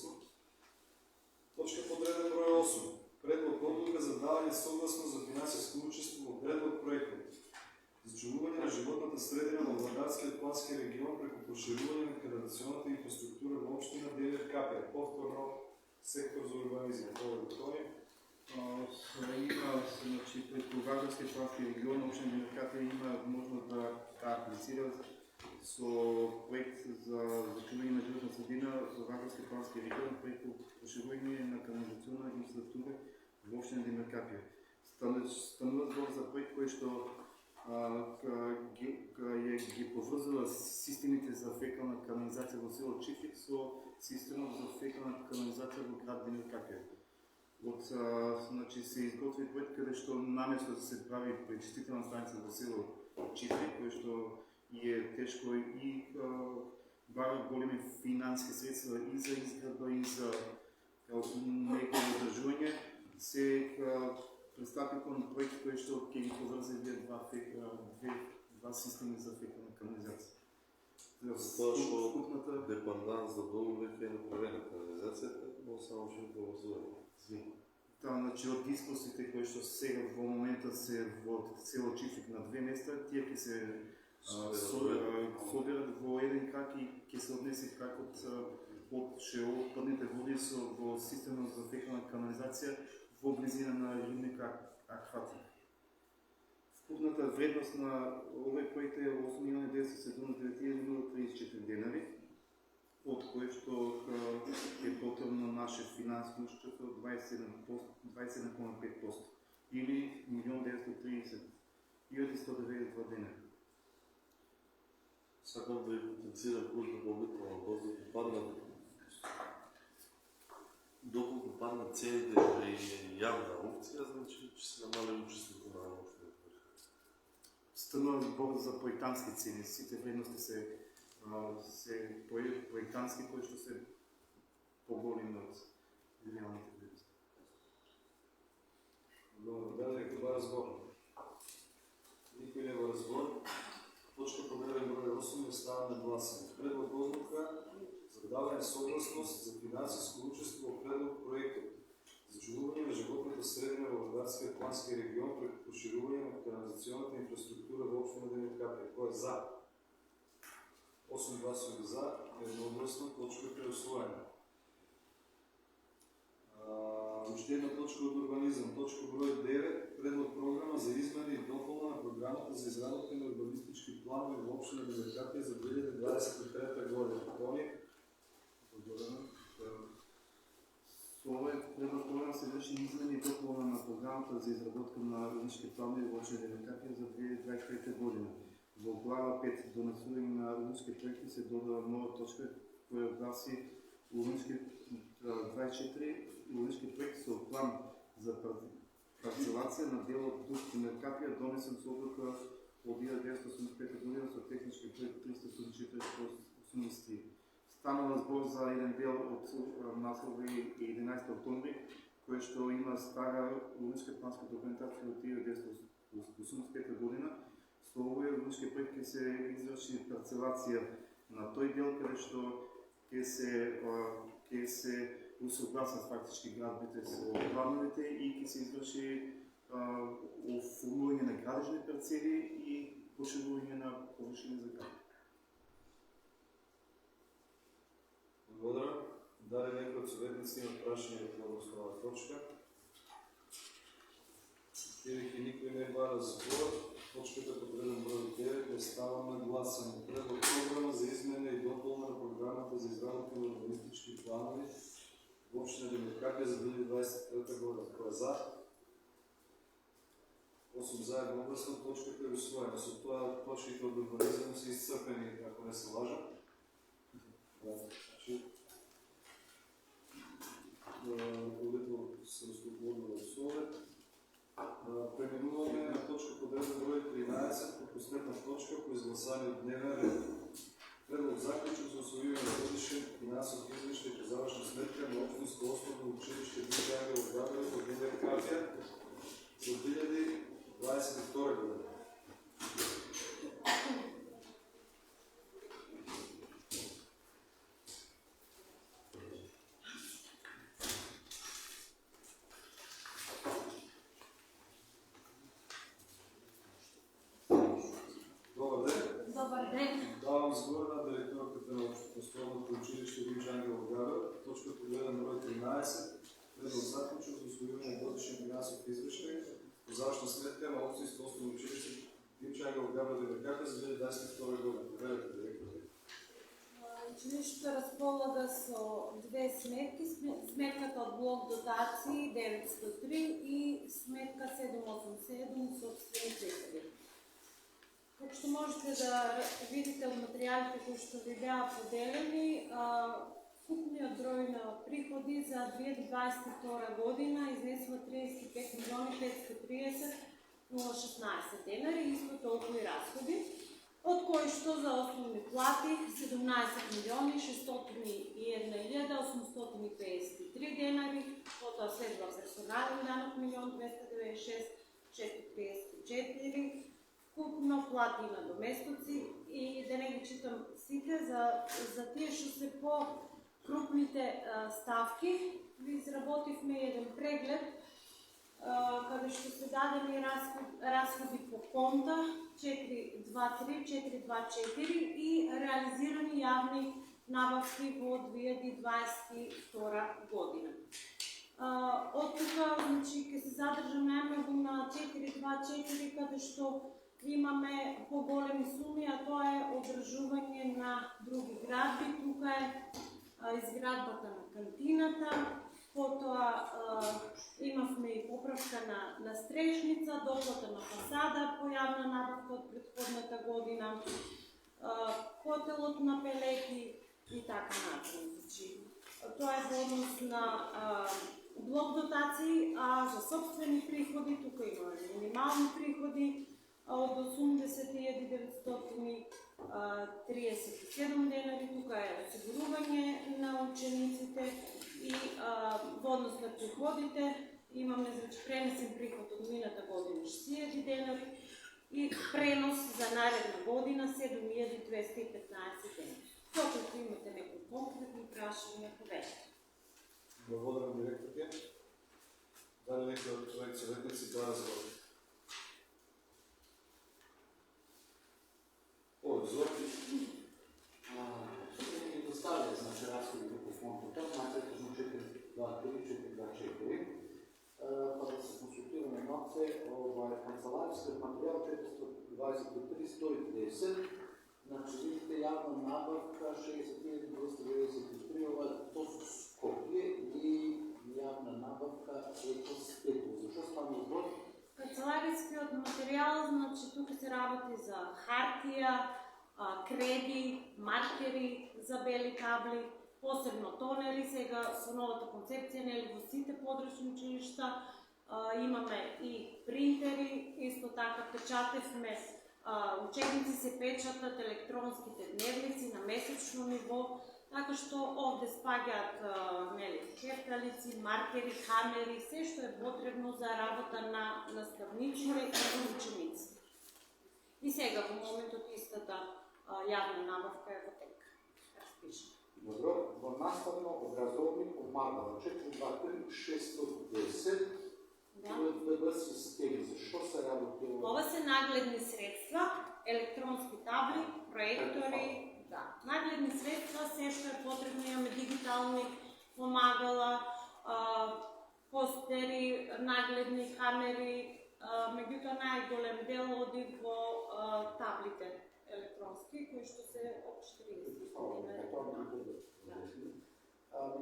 Точка подреден брой 8. Предлог odluka за даване съгласност за финансово учество в предлог проекта за чуване на животната средина в Владарския плански регион преко пошируване на канализационната инфраструктура в община Деmirkapija. Повторно сектор за урбанизъм. Има, значи, пред Владарския плански регион, община Деmirkapija има можност да аплицира со проект за зачуване на животна средина в Владарския плански регион преко пошируване на канализационна инфраструктура в община Деmirkapija. Станува збор за проект кој што ги поврзала системите за фекална канализација во село Чифлик со системот за фекална канализација во град Деmirkapija. Значи се изготви проект каде што наместо да се прави пречистителна станица во село Чифлик, кој што е тешко и бара големи финански средства и за изградба и за негово одржување, се представи кон проект кој што ќе ги поврзе два системи за фекална канализација. Затоа што депанданс за доловете е направена канализацијата, но само ќе поврзува. Да, значи од диспозитите кои што сега во момента се во село Чифлик на две места, тие ќе се собират во еден крак и ќе се однесе кракот од шеопадните води во системот за фекална канализација во близина на рибник акватик. Вкупната вредност на овој проект е 8.979.034 денари, од кое што е потребно наше финансово учество 27,5% или 1.930.192 денари. Сакам да ја потенцирам колку побитно доколку паднат цените при јавна аукција, значи ќе се намали учеството на општината. Станува збор за проектантски цени. Сите вредности се проектантски, кои што се поголеми од реалните вредности. Добро, дали некој ба разбор? Никој не ба разбор. Точка програмен број 8 е става на гласане. Предлог одлука за давање согласност за финансиско учество во предлог проектот за чувување на животното средина во Вардарскиот плански регион преку проширување на канализационната инфраструктура во општина Денет Капија. Кој е за? 8 гласови за, едногласно, точка е усвоена. Уште една точка од урбанизам, точка број 9, предлог програма за измени и дополна на програмата за изработка на урбанистички планови во општина Денет Капија за 2023 година. Тони? Со овој предлог програма се врши измени и дополна на програмата за изработка на урбанистички планови во општина Денет Капија за 2023 година. Во глава 5 донесување на урбанистички проекти се додава нова точка која гласи урбанистички 24 урбанистички проект со план за парцелација на делот Дух Денет Капија донесен со одлука од 1985 година со технички проект 374/80. Станува збор за еден дел од наслови 11 октомври, кој што има стара урбанистичка планска документација од 1985 година. Со овој урбанистички проект ќе се изврши парцелација на тој дел каде што ќе се усогласат фактички градбите со плановите и ќе се изврши оформување на градежни парцели и поширување на површини за град. Благодарам. Дали некој од советниците има прашање по основна точка? Бидејќи никој не ба разбор, точката по предлог број 9 е става на гласане. Предлог програма за измена и дополна на програмата за изработка на урбанистички планови во општина Денет Капија за 2023 година. Кој е за? 8 за, едногласно, точката е усвоена. Со тоа точките од урбанизам се исцрпени, ако не се лажам. Ръководител се разговодува от Совет. Преминуваме на точка по предлог број 13, по последна точка по изгласање од дневен ред. Предлог заклучок за усвојување на годишен финансов извештај по завршна сметка на општинско основно училиште Висше Ангелов Габровиć во Денет Капија за 2022 година. Давам збор на директорката на основното училиште Висше Ангелов Габровиć. Точка по гледан број 13. Предлог заклучок за усвојување на годишен финансов извештај по завршна сметка на општинско основно училиште Висше Ангелов Габровиć Денет Капија за 2022 година. Повелете, директорка. Училиштето располага со две сметки, сметката од блок дотации 903 и сметка 787 собствени приходи. Како што можете да видите од материјалите кои што ви беа поделени, вкупниот број на приходи за 2022 година изнесува 35.530.016 денари, исто толку и расходи, од кои што за основни плати 17.601.853 денари, потоа следува персонален данок 1.296.634, вкупно плати на доместоци и да не ги читам сите, за тие што се по-крупните ставки, ви изработивме еден преглед каде што се дадени расходи по конта 423-424 и реализирани јавни набавки во 2022 година. Од тука, значи, ќе се задржам најмногу на 424, каде што имаме поголеми суми, а тоа е одржување на други градби. Тука е изградбата на кантината, потоа имавме и поправка на стрешница, доплата на фасада по јавна набавка од претходната година, хотелот на пелети и така натаму. Тоа е во однос на блок дотации, а за собствени приходи тука имаме минимални приходи од 80.937 денари, тука е осигурување на учениците и во однос на приходите имаме пренесен приход од мината година 60.000 денари и пренос за наредна година 7.215 денари. Докато имате некои конкретни прашања, повече. Благодарам директорке. Дали некој од своите советници тоа разбори? Излоки. Ни доставя, значи, разходите по фондата, нацетъчно 423-424, па да се консултираме наце, канцеларски материал 423-110, значи, видите, јавна набавка 60.293, то су Скопје и јавна набавка ето Стекло. Зашо стана збор? Канцеларискиот материјал, значи, тука се работи за хартија, креди, маркери за бели табли, посебно тонери. Сега со новата концепција, нели, во сите подрачни училишта имаме и принтери, исто така печатевме, учебници се печатат, електронските дневници на месечно ниво, така што овде спаѓаат хефталици, маркери, камери, се што е потребно за работа на наставниците и ученици. И сега во моментот истата јавна набавка е во тек. Распишем. Добро, во наставно образовни помагала 423-610, ДБ системи, зашто се работи? Ова се нагледни средства, електронски табли, проектори, да. Нагледни средства, се што е потребно, имаме дигитални помагала, постери, нагледни камери, меѓутоа најголем дел оди во таблите електронски, кои што се општи.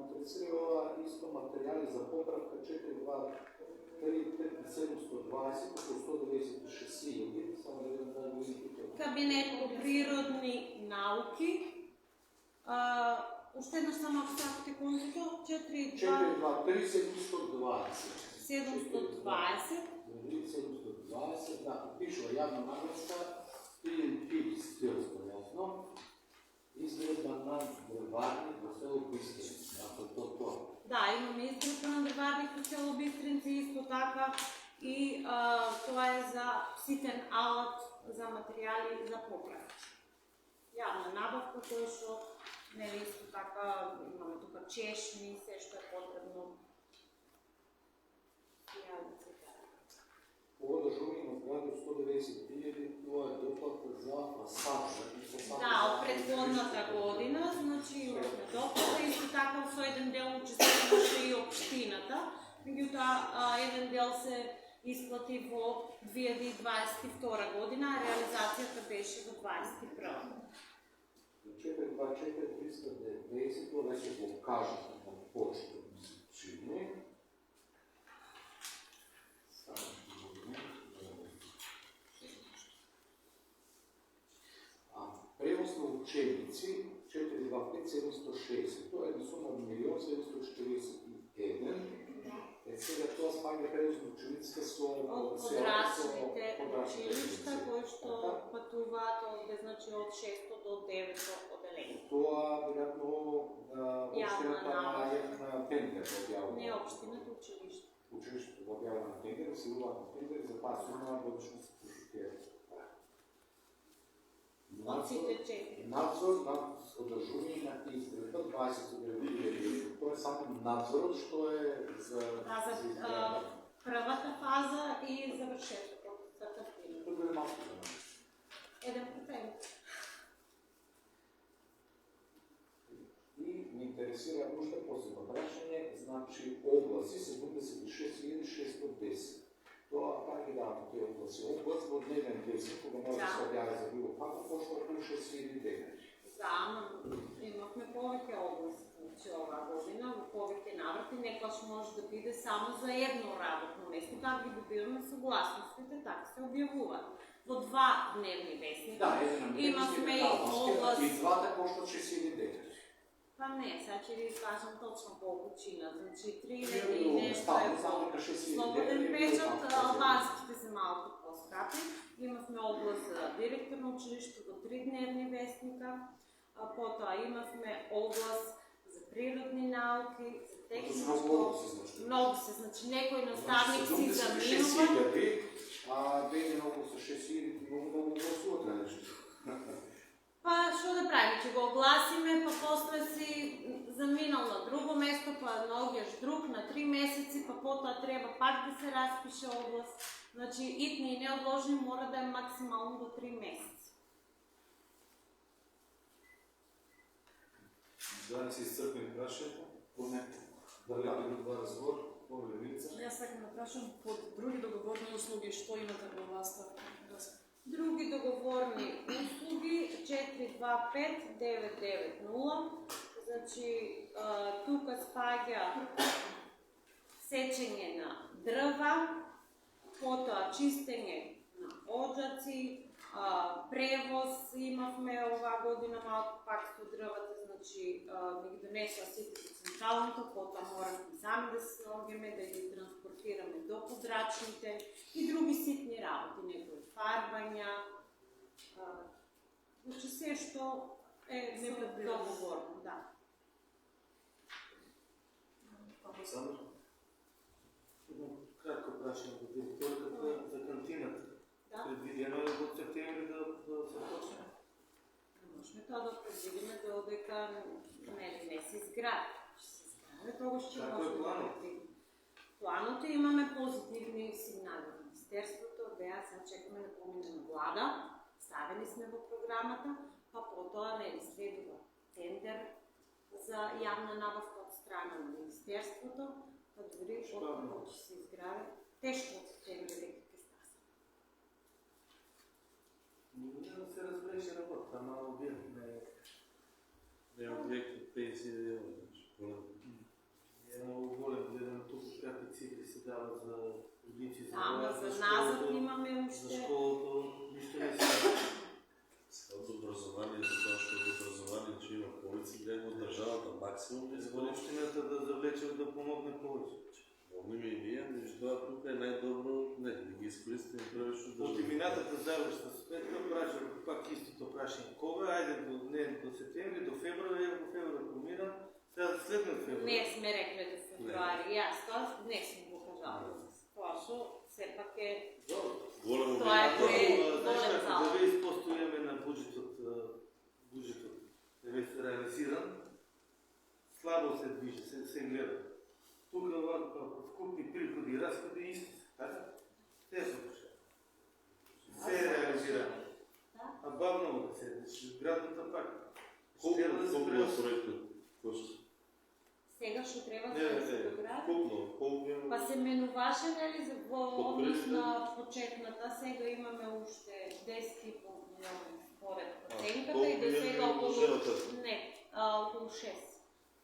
Интересира исто материјали за поправка 423-720, околу 196.000, само еден да го видите. Кабинет по природни науки, уште еднаш само ако сакате контото, 423-720, да, пишува јавна наградка, PNP стил, јасно, изгледба на дрварник во село Бистринци, ако тоа. Да, имаме изгледба на дрварник во село Бистринци, исто така и тоа е за ситен алат за материјали за поправка. Јавна набавка, која што, нели, исто така, имаме тука чешми, се што е потребно. Ова жуми на градот 190.000, тоа е доплата за фасада. Да, од предходната година, значи имаме доплата, исто така со еден дел учествуваше и општината, меѓутоа еден дел се исплати во 2022 година, а реализацијата беше во 2021. 424-390, тоа веќе го кажете на почетот на чини. Превоз на ученици 425-760, тоа е на сума 1.741. Сега тоа спаѓа превоз на учениците со подраслите училишта кои што патуваат овде, значи од 6 до 9 оделение. Тоа веројатно општината на тендер објавува. Не општината, училиште. Училиштето објавува на тендер, се уваат на тендер за таа сума годишно се прожектира. Надзор над одржување на изгледба 20.000. Тоа е само надзорот што е за... Да, за првата фаза и завршеткот за картина. Тук е малко. Еден процент. И ме интересира още посебно прашање, значи обласи 76.610. Тоа как ги давате тие обласи? Област во дневен вестник, кога може да се објави за било како, кошта околу 6.000 Да, имавме повеќе области, значи оваа година, во повеќе наврати, некојаш може да биде само за едно работно место, како ги добиваме согласностите, така се објавуваат. Во 2 дневни вестника. Да, имавме и област. И двата коштат 6.000. Па не, сега ќе ви кажам точно колку чина, значи 3 и нешто е слободен печат, албанските се малку по-скапи. Имавме област за директор на училишто до 3 дневни вестника, потоа имавме област за природни науки, за техничко. Многу се, значи некој наставник си заминува. А беде околу со 6.000, многу гласуват на нешто. Па што да правиме, ќе го огласиме, па после си заминал на друго место, па наоѓаш друг на 3 месеци, па потоа треба пак да се распише област. Значи итни и неодложни мора да е максимално до 3 месеци. Да се изцрпим прашањето. Дали е два разговор? Повеле Милица. Јас сакам да прашам под други договорни услуги што имате во власта? Други договорни услуги 425990. Значи тука спаѓа сечење на дрва, потоа чистење на оджаци, превоз имавме оваа година малку пак со дрвата, значи ми ги донесува сите со централното, потоа моравме сами да се наоѓаме, да ги транспортираме до подрачните и други ситни работи, некои фарбања, значи се што е договорно, да. Александр? Кратко прашање до директорката за кантината. Да. Предвидено е во септември да се почне? Можеме тоа да предвидиме додека не се изгради. Тогаш ќе Како е можеме да планот? предвидиме. Планот е, имаме позитивни сигнали од Министерството, беа сега чекаме да помине на влада, ставени сме во програмата, па потоа не следува тендер за јавна набавка од страна на Министерството, па дори откако ќе се изгради, тешко од септември веќе ќе стане. Не да се разбереше работа, ама објем не е. Не е објект 50 евро, значи. Е много голем, гледам тук какви цифри се дават за годици, за Ама глас, за за назад школото, имаме за уште... школото, нищо не се дава. Од образование, за тоа што од образование, че има полици, гледам од државата максимум да За изгоди. общината да завлече да помогне повече. Помним и ние, меѓутоа тука е најдобро, не, да ги искористиме првично да... От минатата завршна сметка праша пак истото прашање. Кога? Ајде не до септември, до февруари, во февруари помина. Сега следниот февруари. Не сме рекли до февруари, јас тоа не сум го кажала. Тоа што сепак е... Големо Тоа е објект. голем зал. 90% имаме на буџетот да ве се реализиран. Слабо се движи, се гледа. Тука овако вкупни приходи и разходи исти, така? Те се пушат. Се е реализирано. А бавно да се градната пак. Колку Ще да се е превоз. проектот? Кошта? Сега што треба Не, да се догради? колку е? Па се менуваше, нели, во однос Подпресен. на почетната, сега имаме уште 10,5 милиона според проценката и до сега околу... Не, околу 6.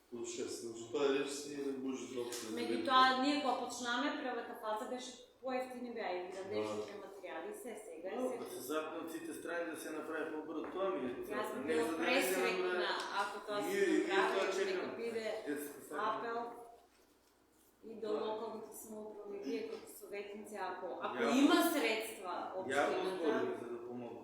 Околу 6. Значи тоа е реч си буџет на опција. Меѓутоа, ние кога почнаме, првата фаза беше поевтини беа и градежните материјали, сега е Да сега. се запнат сите страни да се направи по-бързо. Това ми е. Јас би Не, била за да не се пресрекна, направи. ако тоа Ние се това направи, чекаме. нека биде апел и до локалните самоуправи, вие като съветници, ако Явно. има средства Явно общината, сборим, за да помогнем.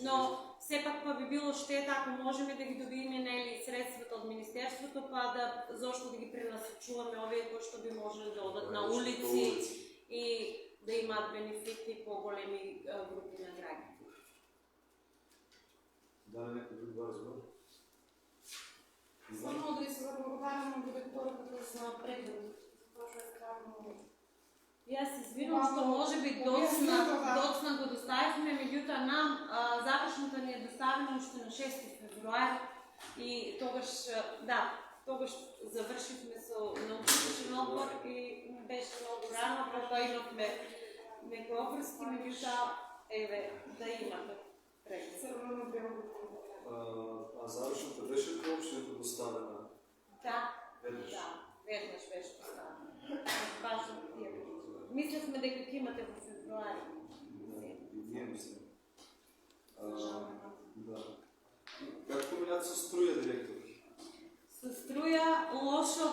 но все пак па би било штета, ако можем да ги добиеме нели средствата од Министерството, па да зошто да ги пренасочуваме овие кои што би можеле да одат на улици и да имаат бенефити по-големи групи на граѓани. Дали некој друг два разговор? Само да ви се благодарам на директорката за преглед, за тоа што е ставено Јас се извинувам што може би доцна го доставивме, меѓутоа нам завршната ни е доставена уште на 6 февруари и тогаш завршивме со научничен одбор и беше многу рано, потоа имавме некои опрски, меѓутоа да имате преглед. А завршната беше ли общината доставена? Да, веднаш беше доставена. Баш на тие. Мислевме дека ќе имате во февруари. Не мислим. Как поминат со струја, директор? Со струја лошо.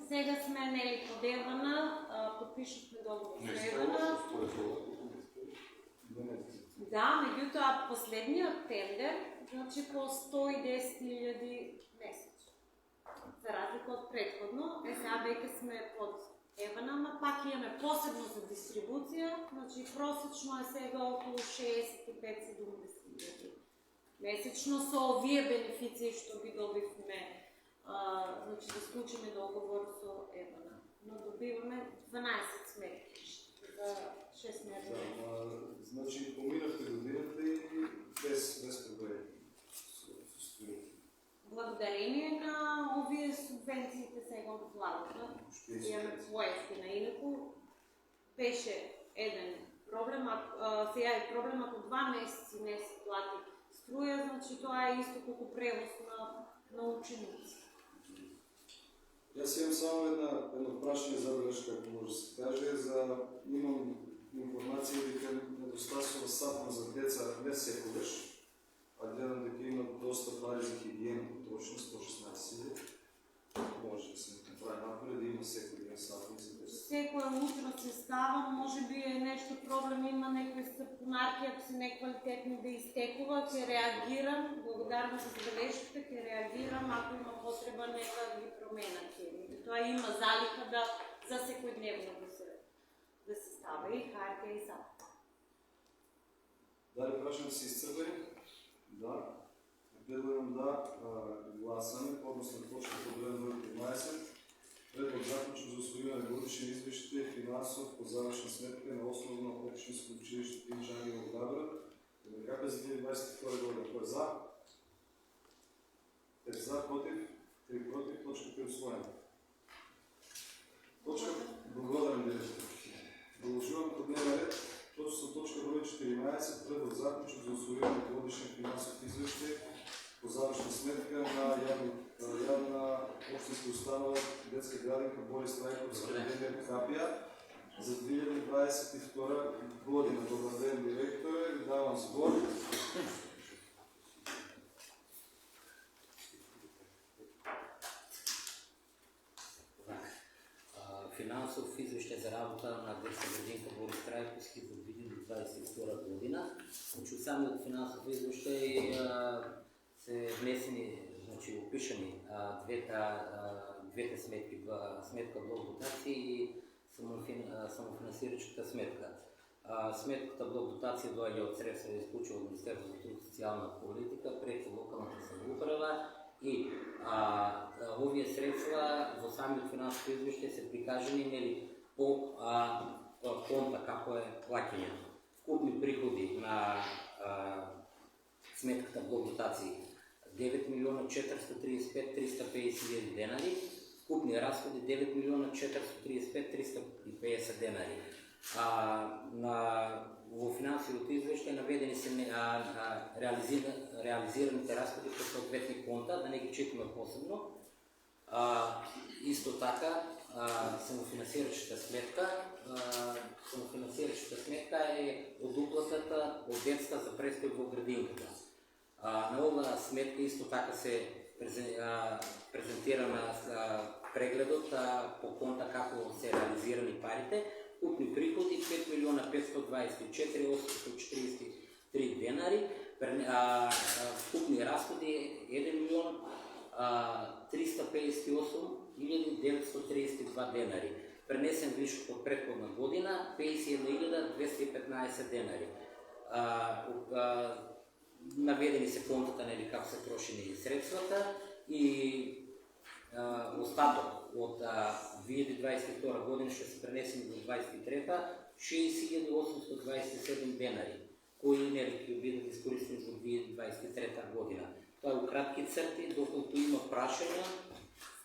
Сега сме нели подевана, подпишавме договор со Евана. Да, меѓутоа последниот тендер, значи по 110.000 месечно. За разлика од претходно, сега веќе сме под Евана, ама пак имаме посебно за дистрибуција, значи просечно е сега околу 65-70.000 месечно со овие бенефиции што ги добивме, значи да склучиме договор со Евана. Но добиваме 12 сметки за 6 месеци. Значи поминахте годината и без проблеми. Благодарение на овие субвенциите сега од владата, имаме поевтина. Инаку беше еден проблем, сега е проблем ако 2 месеци не се плати струја, значи тоа е исто колку превоз на ученици. Јас имам само едно прашање забелешка, ако може да се каже, имам информација дека недостасува сапна за деца не секогаш, а гледам дека има доста пари за хигиена, точно 116.000. Може да се направи напред, да има секој ден сапни за деца. Секоја утро се става, може би е нешто проблем, има некои сапунарки, ако се неквалитетни да изтекува, ќе реагирам, благодарна за забелешката, ќе реагирам, ако има потреба нека ги променат. Тоа има залика за секојдневно да се става и хартија и сапка. Дали прашањата се исцрпени? Да. Предлагам да гласаме, односно точка по број номер 15, предлог заклучок за усвојување на годишен извештај финансов по завршна сметка на основно општинско училиште Клинч Ангелов Габрат, ДНКП за 2022 година. Кој е за? 5 за, против, 3 против, точката е усвоена. Благодарам, директор. Продолжуваме по дневен ред. Точка број 14, предлог заклучок за усвојување на годишен финансов извештај по завршна сметка на јавна општинска установа детска градинка Борис Трайковска академија Капија за 2022 година. Добар ден, директоре, ви давам збор. Финансов извештај за работа на детска градинка Борис Трайковски за 2022 година. Значи, самиот финансов извештај се внесени, значи опишани двете сметки, сметка блок дотација и самофинансирачката сметка. Сметката блок дотација доаѓа од средства исклучува од Министерството за труд и социјална политика преку локалната самоуправа и овие средства во самиот финансов извештај се прикажани по конта како е плаќањето. Вкупни приходи на сметката блок дотација 9.435.350 денари, вкупни разходи 9.435.350 денари. Во финансовото извештај наведени се реализираните разходи по соодветни конта, да не ги читаме посебно. Исто така, самофинансирачката сметка е од уплатата од детска за престој во градинката. На оваа сметка исто така се презентира на прегледот по конта како се реализирани парите. Купни приходи 5.524.843 денари, купни разходи 1.358.932 денари. Пренесен вишок од претходна година 51.215 денари. Наведени се контата како се трошени средствата и остаток од 2022 година ще се пренесем до 23-та, 6827 денари, кои енергии би да изкористим за 2023 година. Това е у кратки църти, докато има прашanja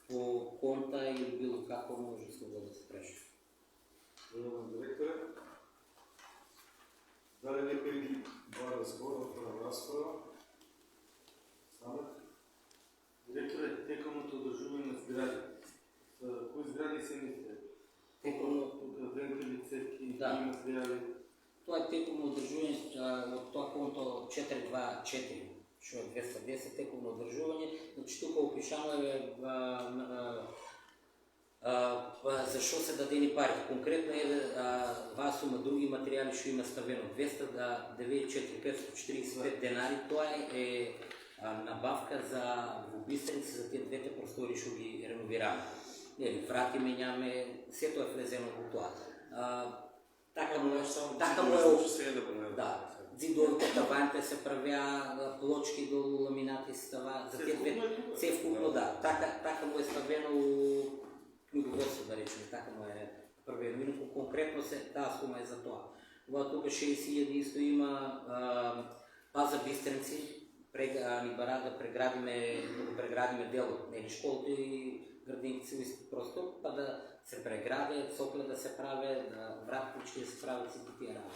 по конта или било какво може да се праша. Благодаря, директоре. Дали някой два разговора в разправа? Стане? Директоре, текомното одржување на згради. Кои згради се мислите? Тук вентили, цевки, и материали. Това е тековно одржување от това конто 424, що е 210 тековно одржување. Значи тук опишано е защо се дадени пари. Конкретно е два сума други материали, ще има ставено 294 денари. Това е набавка за Бистрици, за тези двете простори ще ги реновираме. Врати меняме, все това е влезено в това. Така му е да. Зидовите, таваните се правя, плочки долу, ламинати се става. За тези двете, все вкупно, да. Така му е ставено книговодство, да речем, така му е правено. Инако конкретно тази сума е за това. Тук 60 исто има паза Бистрици, ни бара да преградиме дело. Школата и градинки се виси просто, па да се преграде, сокля да се прави, вратички да се правят всички тия работи.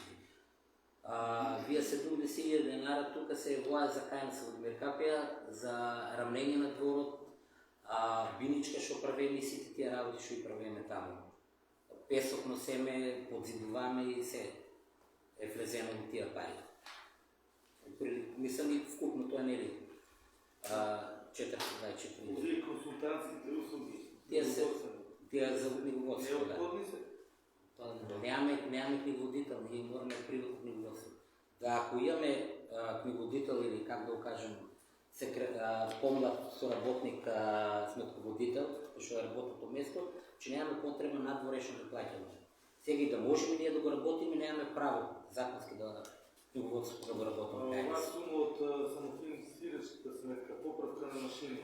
Вие 70 денара тук се влая за Каин Сладимир Капия, за равнение на дворот, биничка ще правим и всички тия работи ще правиме там. Песок носеме, подзидуваме и се е влезено в тия пари. Мисля ли вкупно, това не е ли? 424. Или консултантските услуги? Тия за книговодство. Необходни са? Нямаме книговодител, ние имаме приватно книговодство. Ако имаме книговодител или, как да го кажем, помнат соработник, сметководител, защото е работното место, че нямаме потреба надворешно да платим. Сега да можем ние да го работим и нямаме право законски да книговодството да го работим. Това сума от самофинансиращата сметка, поправка на машини.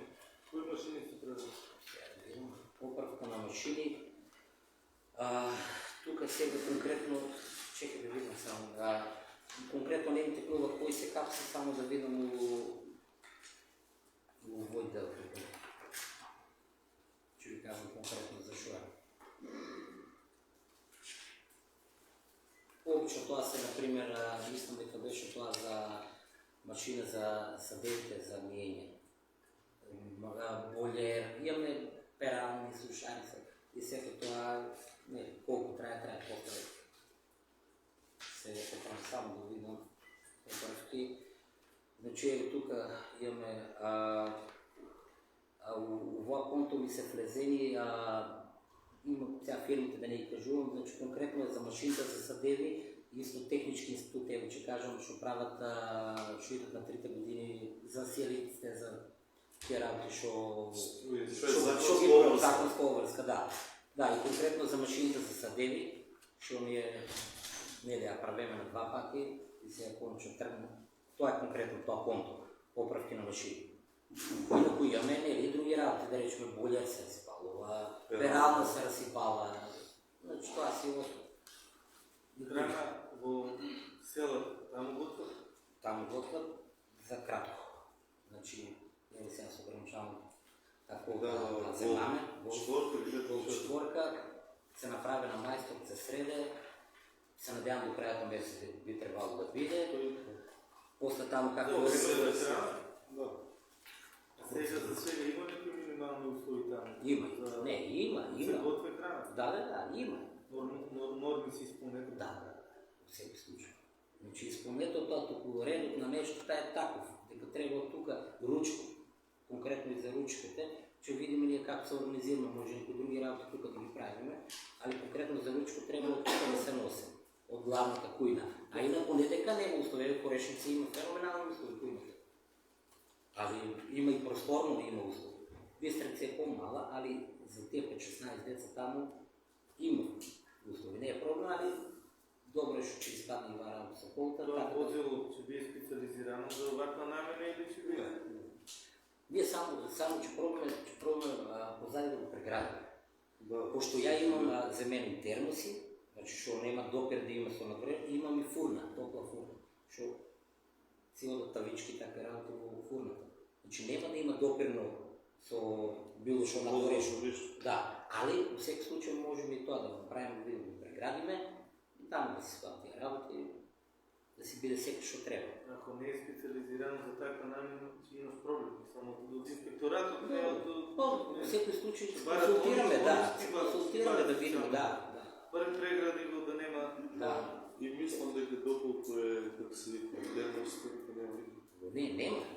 Кои машини се предлагат? Поправка на машини. Тук сега конкретно, чекай да видим само, конкретно не ми текнува кой се капси, само да видим увой дел. Ще ви казвам конкретно защо е. Обично това се, например, мислям дека беше това за машина за съдебите, за миење. Болер, имаме перални слушаници и всеки това, колко трае по-трае. Се правим само да видим поправки. Значи тук имаме това конто ми се влезени, има сега фирмите да не ги кажувам, значи конкретно е за машината за съдеви, исто технически институт, че кажем, ще правят, ще идат на 3-те години за сиалиците, за тия работи, ще ги правят законска обвързка, да. Да, и конкретно за машините за съдеви, ще ми е, не да я правиме на два пъти и сега конче тръгне. Това е конкретно това конто, поправки на машини. Инако имаме и други работи, да речем, болер се разсипала, перална се разсипала, значи това си е Храна в села, там готвят? Там готвят за кратко. Значи, не сега се ограничавам tako da вземаме. Четворка се направи на майстор, се среде, се надявам до края на месеца би трябвало да биде. После там както е... Сега за сега има ли минимални условия там? Има. Не, има. Се готви храна? Да, има. Норми си изпълнете? Да, всеки случай. Значи изпълнето това редът на нещо е таков, дека трябва тук ручко, конкретно и за ручките, че видим ние как се организираме, може и по други работи тук да ги правим, али конкретно за ручко трябва от тук да се носи, от главната куйна. А инако не дека няма условия, корешници има феноменални условия куйната. Али има и просторно има условия. Бистрица е по-мала, али за тия 16 деца там има условия. Не е проблем, али добре ще изпадне и вара от Соколта. Това возило, че би е специализирано за оваква намена или че би? Вие само че пробваме позади да го преградим. Пошто ја имам земени термоси, значи што нема допир да има со нагоре, и имам и фурна, топла фурна, што целата тавички така работи во фурната. Значи нема да има допирно со било што нагоре, да, али во секој случај можеме и тоа да го правиме, да го преградиме, и таму да се сват тие работи, да си биде секој што треба. Ако не е специализирано за таква намена, ќе имаш проблем. Само од инспекторатот треба да... Во секој случај ќе консултираме, да видиме, да. Барем прегради го да нема... Да. И мислам дека доколку е, како се вика, термос, дека нема никакво.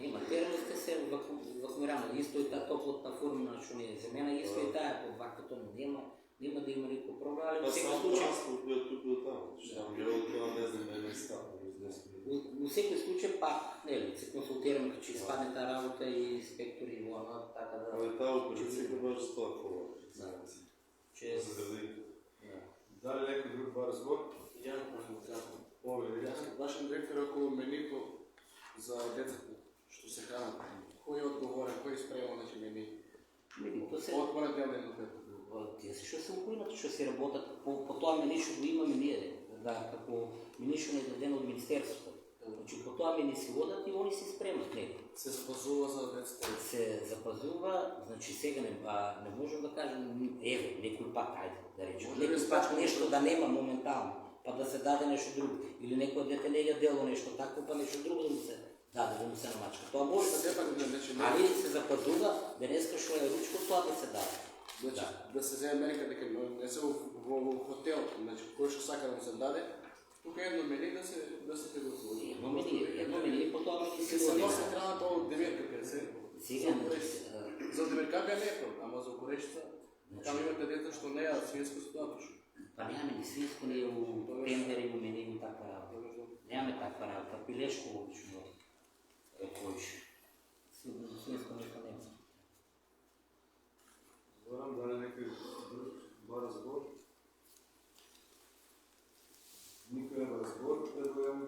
Нема. Термосите се вакуумирано. Исто и таа топлотна форма, што не е земена, исто и таа под вакуумот нема да има никаков проблем, али во секој случај... Тоа тук до таму, што ја тоа не знам, не става. Во секој случај пак, нели, се консултираме кога ќе испадне таа работа и инспектори и воа, така да... Але таа операција баш за тоа хора. Че... За градините. Дали некој друг бар збор? Ја можам да кажам. Овие, Вашиот директор околу менито за децата, што се хранат, кој е одговорен, кој спрема значи мени? Менито се... Од понеделник до петок. Тие се што се укојнати, што се работат по тоа мени што го имаме ние, да, како мени што не дадено од Министерството. Значи по тоа мени се водат и они се спремат, нели? Се запазува за децата? Се запазува, значи сега не можам да кажем, еве, некој пак, ајде, да речем, некој пак нешто да нема моментално, па да се даде нешто друго, или некој дете не јадело нешто такво, па нешто друго да му се даде, да му се намачка. Тоа може да се, али се запазува, денеска што е ручко, тоа да се даде. Значи, да се земе мерка дека не се во хотел, значи кој што сака да му се даде, тука едно мени да се приготвува. Едно мени, по тоа мени се носи храната од деветка кај се. Сега за деветкапија не е проблем, ама за корешца, таму имате деца што не јадат свинско со тоа точно. Па немаме ни свинско, ни у тендери, у мени, у таква работа. Немаме таква работа, пилешко обично е којше. Свинско нека нема. Зборам, дали некој друг бар збор? Никој нема разбор, предлагам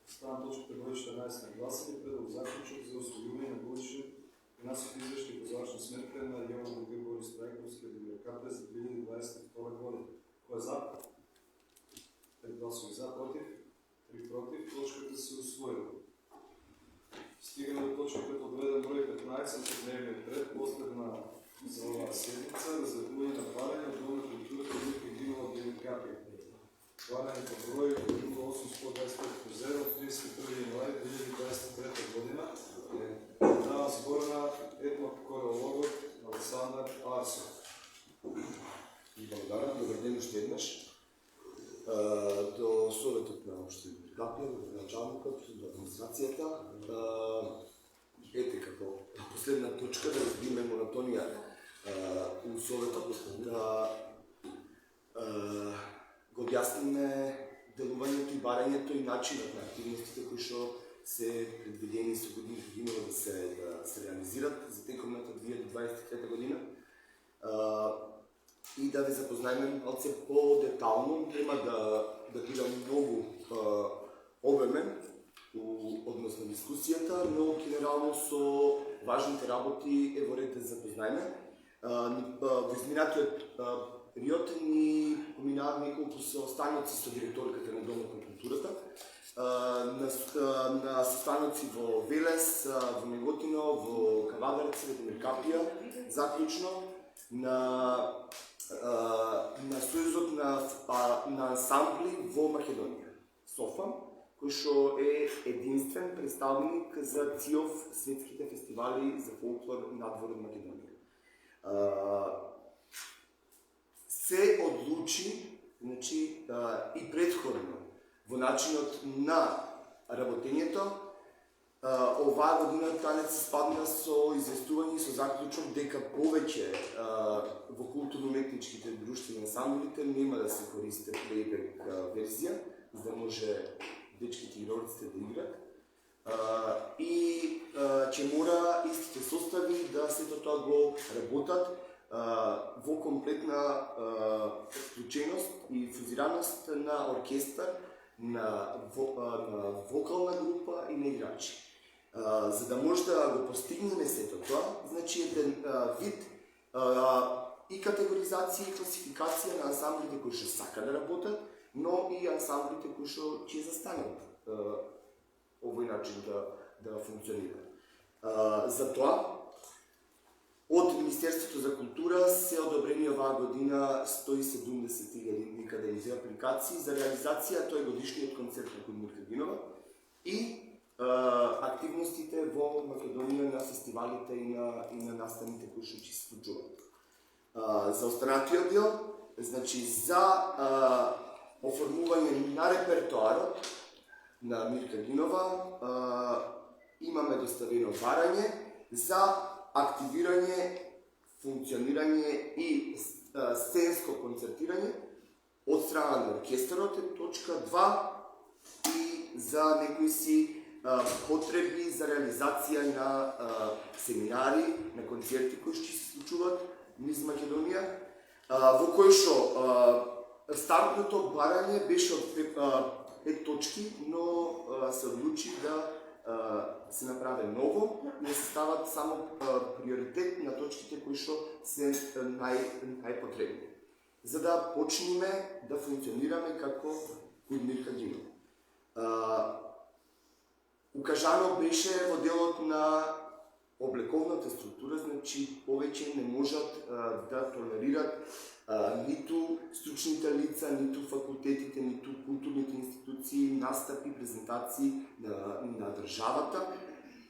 ставам точка број 14 на гласање, предлог заклучок за усвојување на годишен финансов извештај по завршна сметка на Јован Г. Борис Трајковски од ДБКП за 2022 година. Кој е за? 5 гласови за, против, 3 против, точката се усвоила. Стигаме до точката одреден број 15 од дневниот ред, последна за оваа седмица, разгледување на парање од Дом на културата Илка Гинова од ДБКП. Парање по број 0825 от 31 јануари 2023 година на збор на етнокорологот Александар Арсов. Благодарам, добар ден уште еднаш. До Советот на Општина Капија, до началникот, до администрацијата. Ете како последна точка да разбиме монотонија у Советот, да го објасниме делувањето и барањето и начинот на активностите кои што се предвидени со годинава да се реализират за текомната 2023 година. И да ви запознаеме малце по-детално, нема да биде многу обемен однос на дискусијата, но генерално со важните работи е во ред да запознаеме. Во изминатиот период ни поминаваме неколку состаноци со директорката на Домот на културата, на состаноци во Велес, во Неготино, во Кавадарци, во Демиркапија, заклучно на Сојузот на ансамбли во Македонија, СОФА, кој што е единствен представник за ЦИОВ светските фестивали за фолклор надвор од Македонија. Се одлучи, значи, и предходно во начинот на работењето, оваа година Танец спадна со известување и со заклучок дека повеќе во културно-уметничките друштвени ансамблите нема да се користат плейбек верзија, за да може дечките и родиците да играт. И ќе мора истите состави да сето тоа го работат во комплетна вклученост и фузираност на оркестар, на вокална група и на играчи. За да може да го постигнеме сето тоа, значи еден вид и категоризација и класификација на ансамблите кои што сака да работат, но и ансамблите кои што ќе застанат овој начин да функционира. Затоа, од Министерството за култура се одобрени оваа година 170.000 некаде из апликации за реализација тој годишниот концерт на Кудмирка Гинова и активностите во Македонија на фестивалите и на настаните кои што ќе се случуваат. За останатиот дел, значи за оформување на репертоарот на Мирка Гинова имаме доставено барање за активирање, функционирање и сценско концертирање од страна на оркестарот е точка 2 и за некои си потреби за реализација на семинари, на концерти кои ќе се случуваат низ Македонија, во кој што стартното барање беше од 5 точки, но се одлучи да се направи ново и да се стават само приоритет на точките кои што се најпотребни, за да почнеме да функционираме како Кудмирка Гинова. Укажано беше во делот на облековната структура, значи повеќе не можат да толерират ниту стручните лица, ниту факултетите, ниту културните институции, настапи, презентации на државата,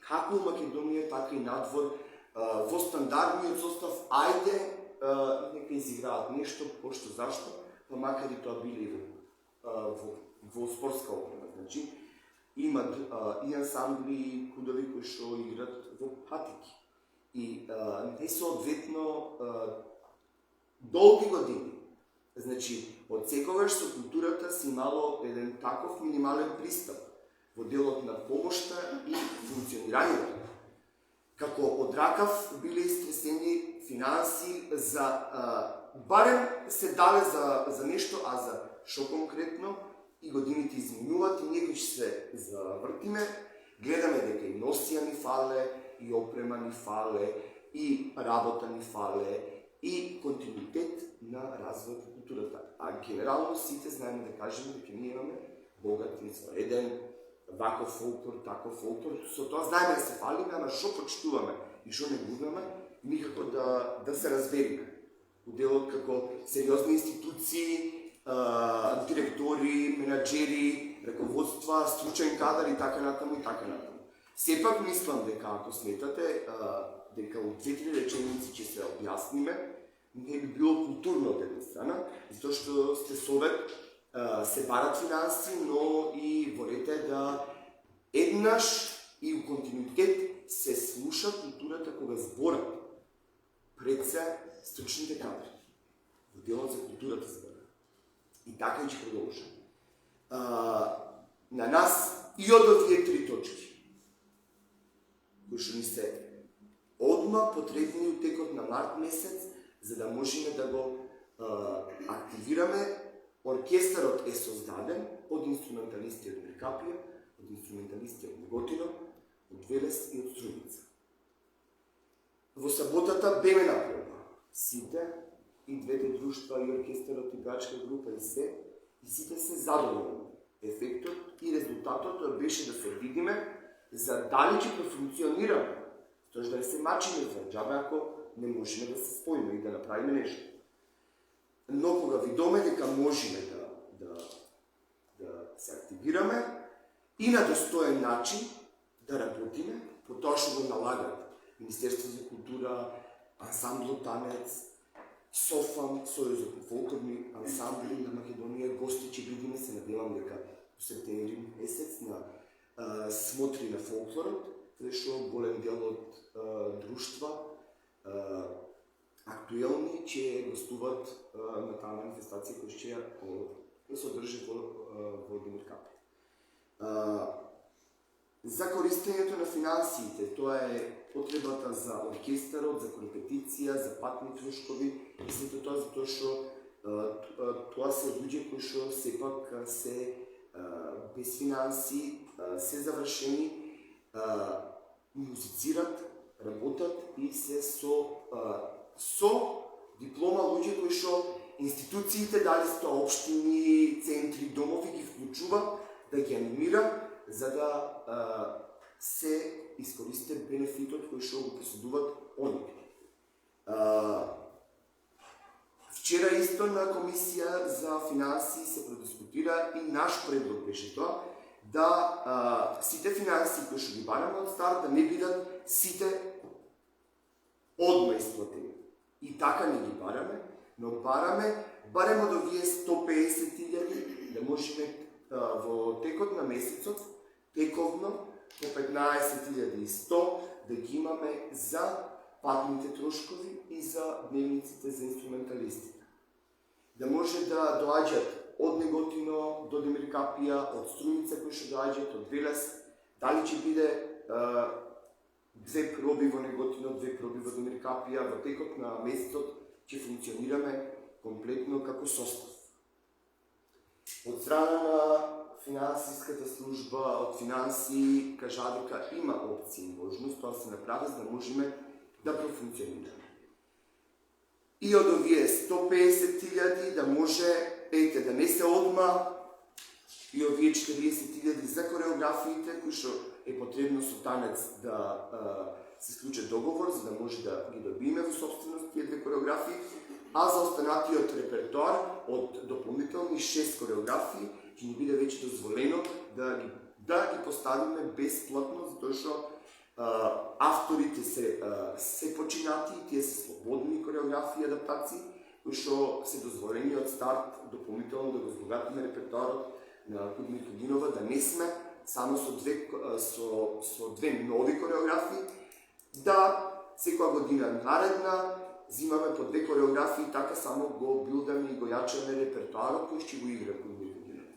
како у Македонија, така и надвор, во стандардниот состав, ајде, нека изиграат нешто, пошто зашто, па макар и тоа биле во спортска опрема. Значи, имат и ансамбли, и кудови кои што играт во патики. И не соодветно долги години. Значи, од секогаш со културата си имало еден таков минимален пристап во делот на помошта и функционирањето. Како од ракав биле истресени финанси за барем се дале за нешто, а за што конкретно и годините изминуваат и ние ќе се завртиме, гледаме дека и носија ни фале, и опрема ни фале, и работа ни фале, и континуитет на развојот на културата. А генерално сите знаеме да кажеме дека ние имаме богат, извреден, ваков фолклор, таков фолклор. Со тоа знаеме да се фалиме, ама што почитуваме и што не губнаме, никако да се разбериме. У делот како сериозни институции, директори, менаџери, раководства, стручен кадар и така натаму и така натаму. Сепак мислам дека ако сметате дека од 2-3 реченици ќе се објасниме, не би било културно од една страна, затоа што сте совет, се барат финанси, но и волете да еднаш и у континуитет се слуша културата кога зборат пред се стручните кадри. Во делот за културата зборат. И така и ќе продолжа. На нас и од овие 3 точки, кои што ни се одма потребни у текот на март месец, за да можеме да го активираме. Оркестарот е создаден од инструменталисти од Прикапија, од инструменталисти од Неготино, од Велес и од Струмица. Во саботата беме направено сите, и двете друштва, и оркестарот, и гачка група, и се, и сите се задоволни. Ефектот и резултатот беше да се видиме за дали ќе профункционираме, тоа да се мачиме за џабе ако не можеме да се споиме и да направиме нешто. Но кога видоме дека можеме да се активираме и на достоен начин да работиме, по тоа што го налагат Министерство за култура, ансамбл Танец, СОФАМ, Сојузот на фолклорни ансамбли на Македонија, гости ќе видиме, се надевам дека во септември месец на смотри на фолклорот, каде што голем дел од друштва актуелни ќе гостуват на таа манифестација која ќе се одржи во Димир Капи. За користењето на финансиите, тоа е потребата за оркестарот, за компетиција, за патни трошкови, и сето тоа затоа што тоа се луѓе кои што сепак се без финанси, се завршени, музицират, работат и се со со диплома луѓе кои што институциите, дали се тоа општини, центри, домови, ги вклучува да ги анимира, за да се искористи бенефитот кој што го поседуваат они. Вчера исто на Комисија за финанси се продискутира и наш предлог беше тоа да сите финанси кои што ги бараме од старт да не бидат сите одма исплатени. И така не ги бараме, но бараме барем од овие 150.000 да можеме во текот на месецот тековно по 15.100 да ги имаме за патните трошкови и за дневниците за инструменталистите. Да може да доаѓат од Неготино до Демиркапија, од Струница кои што доаѓат, од Велес, дали ќе биде 2 проби во Неготино, 2 проби во Демиркапија, во текот на месецот ќе функционираме комплетно како состав. Од страна на финансиската служба, од финанси, кажа дека има опции и можност, тоа се направи за да можеме да профункционираме. И од овие 150.000 да може, да не се одма, и овие 40.000 за кореографиите, кои што е потребно со танец да се склучи договор, за да може да ги добиеме во собственост тие 2 кореографии, а за останатиот репертоар од дополнителни 6 кореографии ќе ни биде веќе дозволено да ги поставиме бесплатно, затоа што авторите се починати и тие се слободни кореографии и адаптации, кои што се дозволени од старт дополнително да го збогатиме репертоарот на Кудмир Кудинова, да не сме само со 2 нови кореографии, да секоја година наредна зимаме по 2 кореографии, така само го билдаме и го јачаме репертоарот кој ќе го игра Кудмир Кудинова.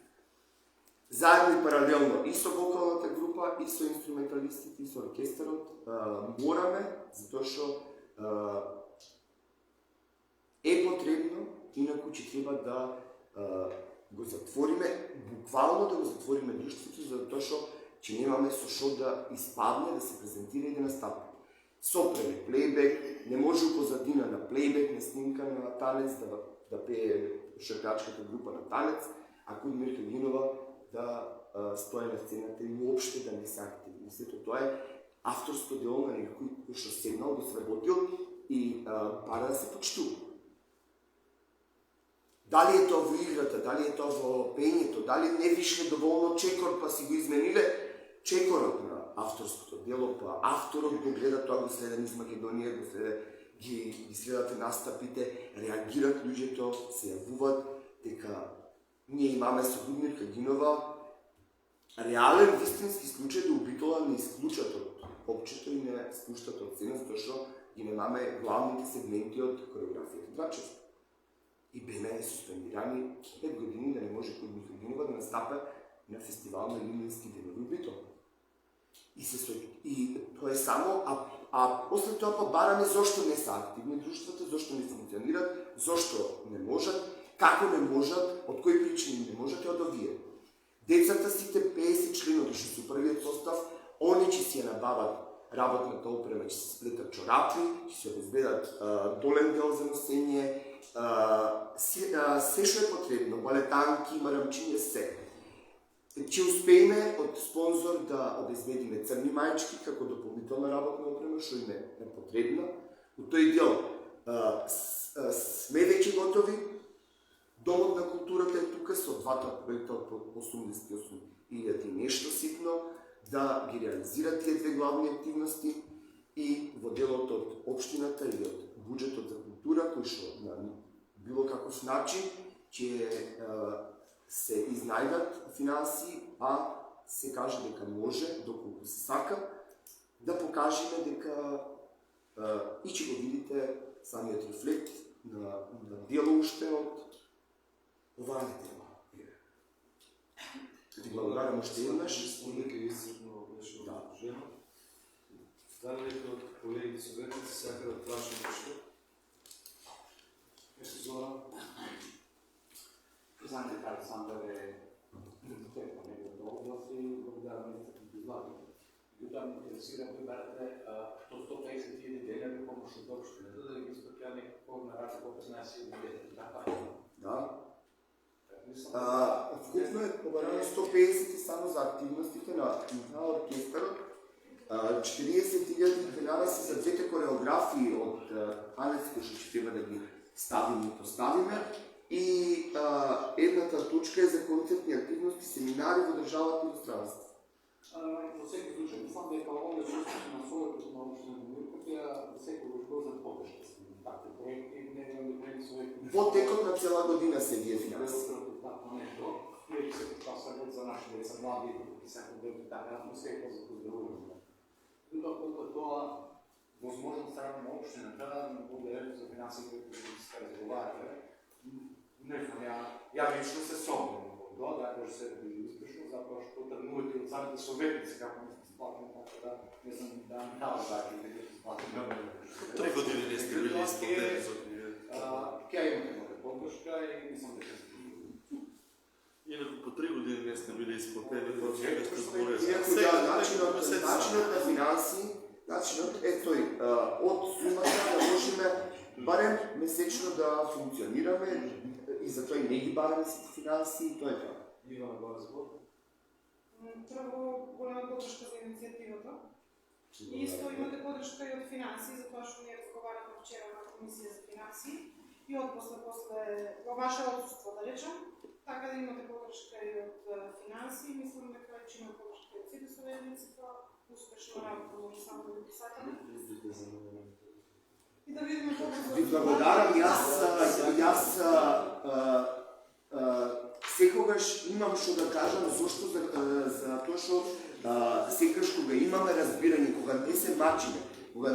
Заедно и паралелно и со вокалната група, и со инструменталистите, и со оркестарот мораме, затоа што е потребно, инаку ќе треба да го затвориме, буквално да го затвориме друштвото, затоа што ќе немаме со што да испадне, да се презентира и да настапи. Сопрен плейбек, не може у позадина на плейбек, на снимка на танец, да пее шакачката група на танец, а Кудмир Кудинова да стои на сцената и уопште да не се активни. Сето тоа е авторско дело на некој кој што седнал, го сработил и бара да се почтува. Дали е тоа во играта, дали е тоа во пењето, дали не вишле доволно чекор па си го измениле чекорот на авторското дело, па авторот го гледа тоа, го следа низ Македонија, го следа, ги следат настапите, реагират луѓето, се јавуваат, дека ние имаме со Кудмир Кудинова реален вистински случај да убитола не исклучат од опчето и не спуштат од сцена, затоа што ги немаме главните сегменти од кореографијата 2 часа. И беме суспендирани 5 години да не може Кудмир Кудинова да настапе на фестивал на Илијински денови убитола. И тоа е само, а после тоа па бараме зошто не се активни друштвата, зошто не функционират, зошто не можат, како не можат, од кои причини не можат и од овие. Децата сите 50 членови што се првиот состав, они ќе си ја набават работната опрема, ќе се сплетат чорапи, ќе се обезбедат долен дел за носење, се што е потребно, балетанки, марамчиња, се. Ќе успееме од спонзор да обезбедиме црни мајчки како дополнителна работна опрема, што им е потребна. У тој дел сме веќе готови. Домот на културата е тука со 2 проекта од 88.000 и нешто ситно да ги реализира тие 2 главни активности и во делот од општината или од буџетот за култура, кој што на било каков начин ќе се изнајдат финанси, а се каже дека може, доколку се сака, да покажеме дека и ќе го видите самиот рефлект на дело уште од оваа тема. Ти благодарам уште еднаш. Дека е изцрпно беше обложено. Дали некој од колегите советници сака да праши нешто? Зора? Знам дека Александар е приоритет на неговата област и благодарам за излагање. Меѓутоа, ме интересира кој барате што 150.000 денари помош од општината да ги исплатја некако на разлика од 15.000 така е. Да. Вкупно е побарано 150 само за активностите на оркестарот. 40.000 денари се за двете кореографии од Анец, кои што треба да ги ставиме и поставиме. И едната точка е за концертни активности, семинари во државата и иностранство. Во секој случај, мислам дека овој учество на својот на општина Миркопија секогаш го за подршка на такви проекти, не имаме свој Во текот на цела година се вие финансира. Tako nešto, jer se postavlja za naše deca mladi, ki se hodili така атмосфера за поздравуване. Докато тоа возможно страна на општината да буде за финансите кои се разговарале, не знам, ја лично се сомнам во тоа, дека ќе се биде успешно, затоа што тргнувате од самите советници како не се сплатени, така да не знам да не дава заки дека се сплатени. 3 години не сте били изплатени за тие. Ќе имате моја поддршка и мислам дека се Инаку по 3 години не сте били изплатени, тоа ќе сте зборили. Инаку да, начинот на финанси, начинот е тој, од сумата да можеме барем месечно да функционираме и затоа и не ги бараме сите финанси и тоа е тоа. Ивана Барзбор. Прво, голема поддршка за иницијативата. И исто имате поддршка и од финанси, затоа што ние разговараме вчера на комисија за финанси и од после во ваше отсутство, да речем, така да имате поддршка и од финанси. Мислам дека ќе има поддршка и од сите советници, успешна работа може само да ви посакаме. И да видиме како Ви благодарам, јас секогаш имам што да кажам, зошто за тоа што секогаш кога имаме разбирање, кога не се мачиме, кога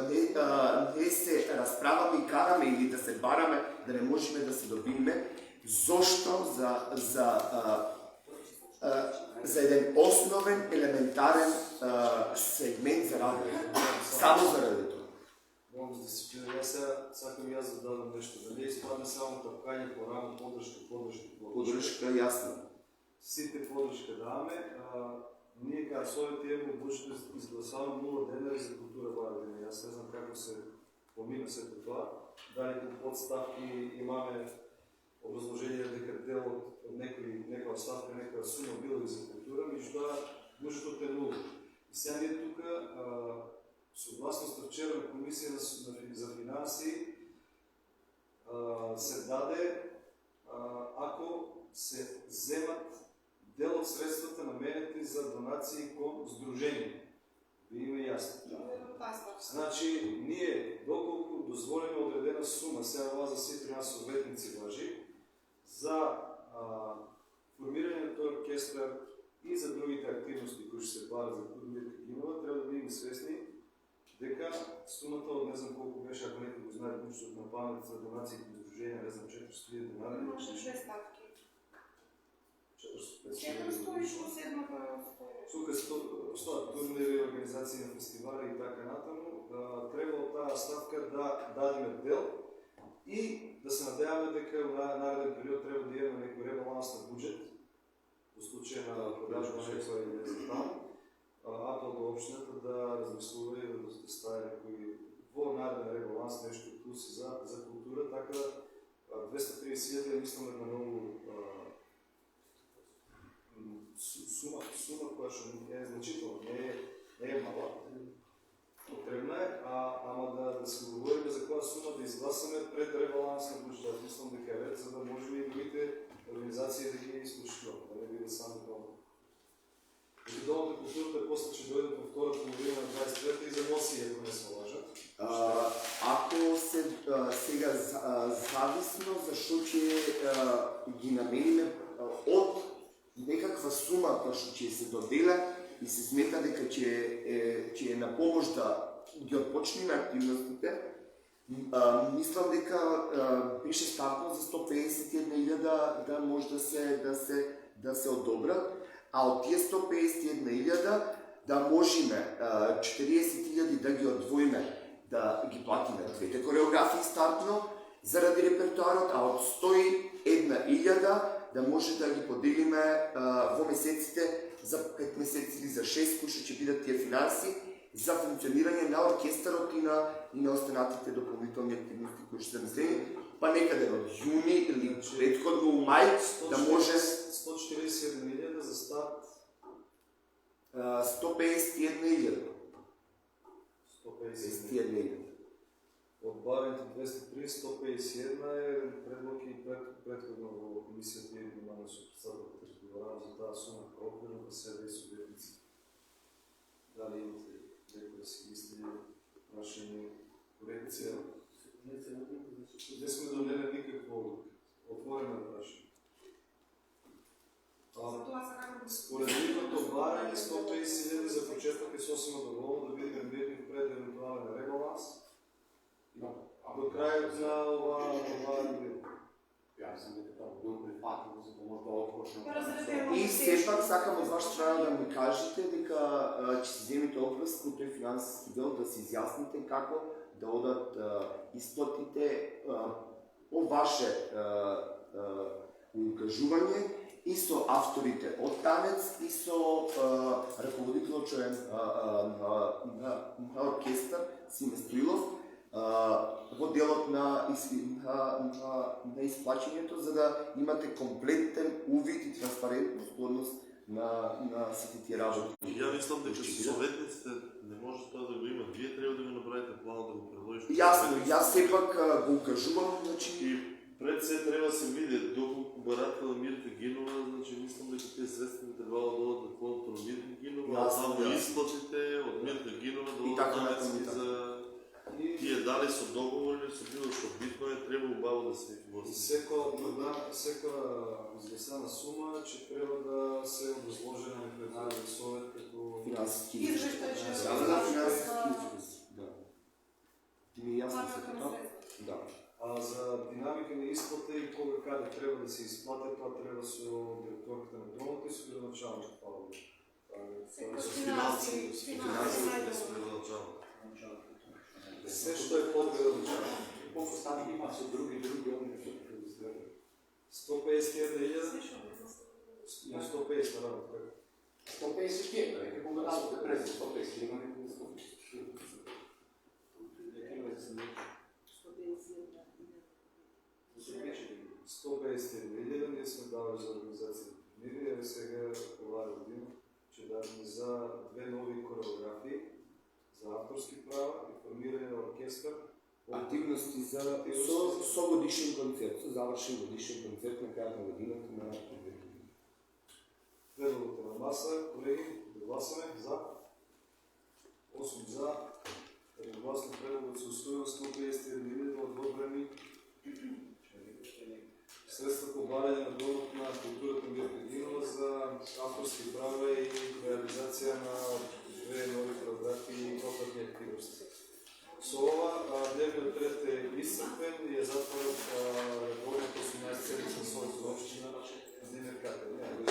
не се расправаме и караме или да се бараме, да не можеме да се добиме, зошто за еден основен, елементарен сегмент за работа. Само заради тоа. Много с дисциплина. Јас сакам јас да дадам нешто. Да не испадне само тапкање по рамо, поддршка. Поддршка, јасно. Сите поддршка даваме. Ние кај својот тема одлучно изгласаваме 0 денари за култура Варадина. Јас не знам како се помина сето тоа. Дали по подставки имаме образложение дека дел од некоја ставка, некоја сума била и за култура, меѓутоа нуждата е 0. И сега ние тука согласно вчера на комисија за финанси се даде ако се земат дел од средствата наменети за донации кон здружение. Ви има јасно. Значи, ние доколку дозволиме одредена сума, сега ова за сите нас советници важи, за формирање на тој оркестар и за другите активности кои ще се барат за културните гимнава, треба да бидеме свесни дека сумата од не знам колку беше, ако некој го знае ништо на памет за донации и здруженија, не знам 400.000 денари. Имаше 2 ставки. 400.000. Тука стоат турнири, организации на фестивали и така натаму. Требало таа ставка да дадеме дел и да се надеваме дека во нареден период треба да имаме некој ребаланс на буџет во случај на продажба на некој или не знам. Апел до општината да размислува и да стави некој во нареден ребаланс нешто плюс за култура, така 230.000 мислам на многу сума која што е значителна, не е мала. Потребна е, ама да се говориме за која сума да изгласаме пред ребаланс на буџетот. Мислам дека е ред, за да можеме и другите организации да ги изключуваме, да не биде само тоа. Домот на културата после ќе дојде во втората половина на 23-та и за носи, ако не се лажат. Ако се сега зависно зашто ќе ги намениме од некаква сума која што ќе се додела и се смета дека ќе е на помош да ги отпочнеме активностите, мислам дека беше стартно за 151.000 да може да се одобрат, а од тие 151.000 да можеме 40.000 да ги одвоиме, да ги платиме двете кореографии стартно заради репертуарот, а од 101.000 да може да ги поделиме во месеците за 5 месеци или за 6, кои ще бидат тия финанси за функционирање на оркестарот и на останатите допълнителни активности кои ще са наследени, па некаде од јуни или предходно у мај да може 141.000 за старт. 151.000. 151.000. От барните 230, 151 е предлог и предходно во комисијата и внимание со председателот разговарам за таа сума оквирно да се и субјектници. Дали имате некој да си мисли, прашање, корекција? Не сме донели никакво отворено прашање. Според нивното барање 150.000 за почеток е сосема доволно да видиме бедник пред евентуален ребаланс. До крајот на ова година. Јас сам дека тоа бил прифатлив за да може да отпочне. И сепак сакам од ваша страна да ми кажете дека ќе се земите обврз во тој финансиски дел да се изјасните како да одат исплатите по ваше укажување и со авторите од танец и со раководителот на оркестар Симе Стоилов во делот на исплачењето, за да имате комплетен увид и транспарентност во однос на сите тие работи. Ја мислам дека советниците не може тоа да го има. Вие треба да го направите планот да го предложите. Јасно, јас сепак го укажувам, значи и пред се треба да се види доколку баратка на Мирка Гинова, значи мислам дека тие средства би требало да одат на фондот на Мирка Гинова, а само исплатите од Мирка Гинова да одат намецки за тие дали со договор или со било што битно е, треба убаво да се возни. Сека изгласана сума, че треба да се образложи на Национален совет като финансиски извештај. Да. Ти ми јасно се тоа? Да. А за динамика на исплата и кога каде треба да се исплати, тоа треба со директорката на домот и со градоначалникот Павлов. Со финанси, со градоначалникот. Се што е под градоначалникот. Колку стани има со други они што предоставуваат? 150.000 и 150 работа. 150 кека, нека кога работа през 150, има некој 150.000 ние сме давали за организација на турнири, а сега оваа година ќе дадеме за 2 нови кореографии, за авторски права и формирање на оркестар. Активности со годишен концерт, со завршен годишен концерт на крајот на годината на Предлогот на маса, колеги, да гласаме за. 8 за. Едногласно предлогот се усвојува 150.000 одобрени средства по барање на домот на културата Мирка Гинова за авторски права и реализација на 2 нови кореографии и пропратни активности. Со ова дневниот ред е исцрпен и е затворен редовната 18 седмица на Советот на општина Димир Катев.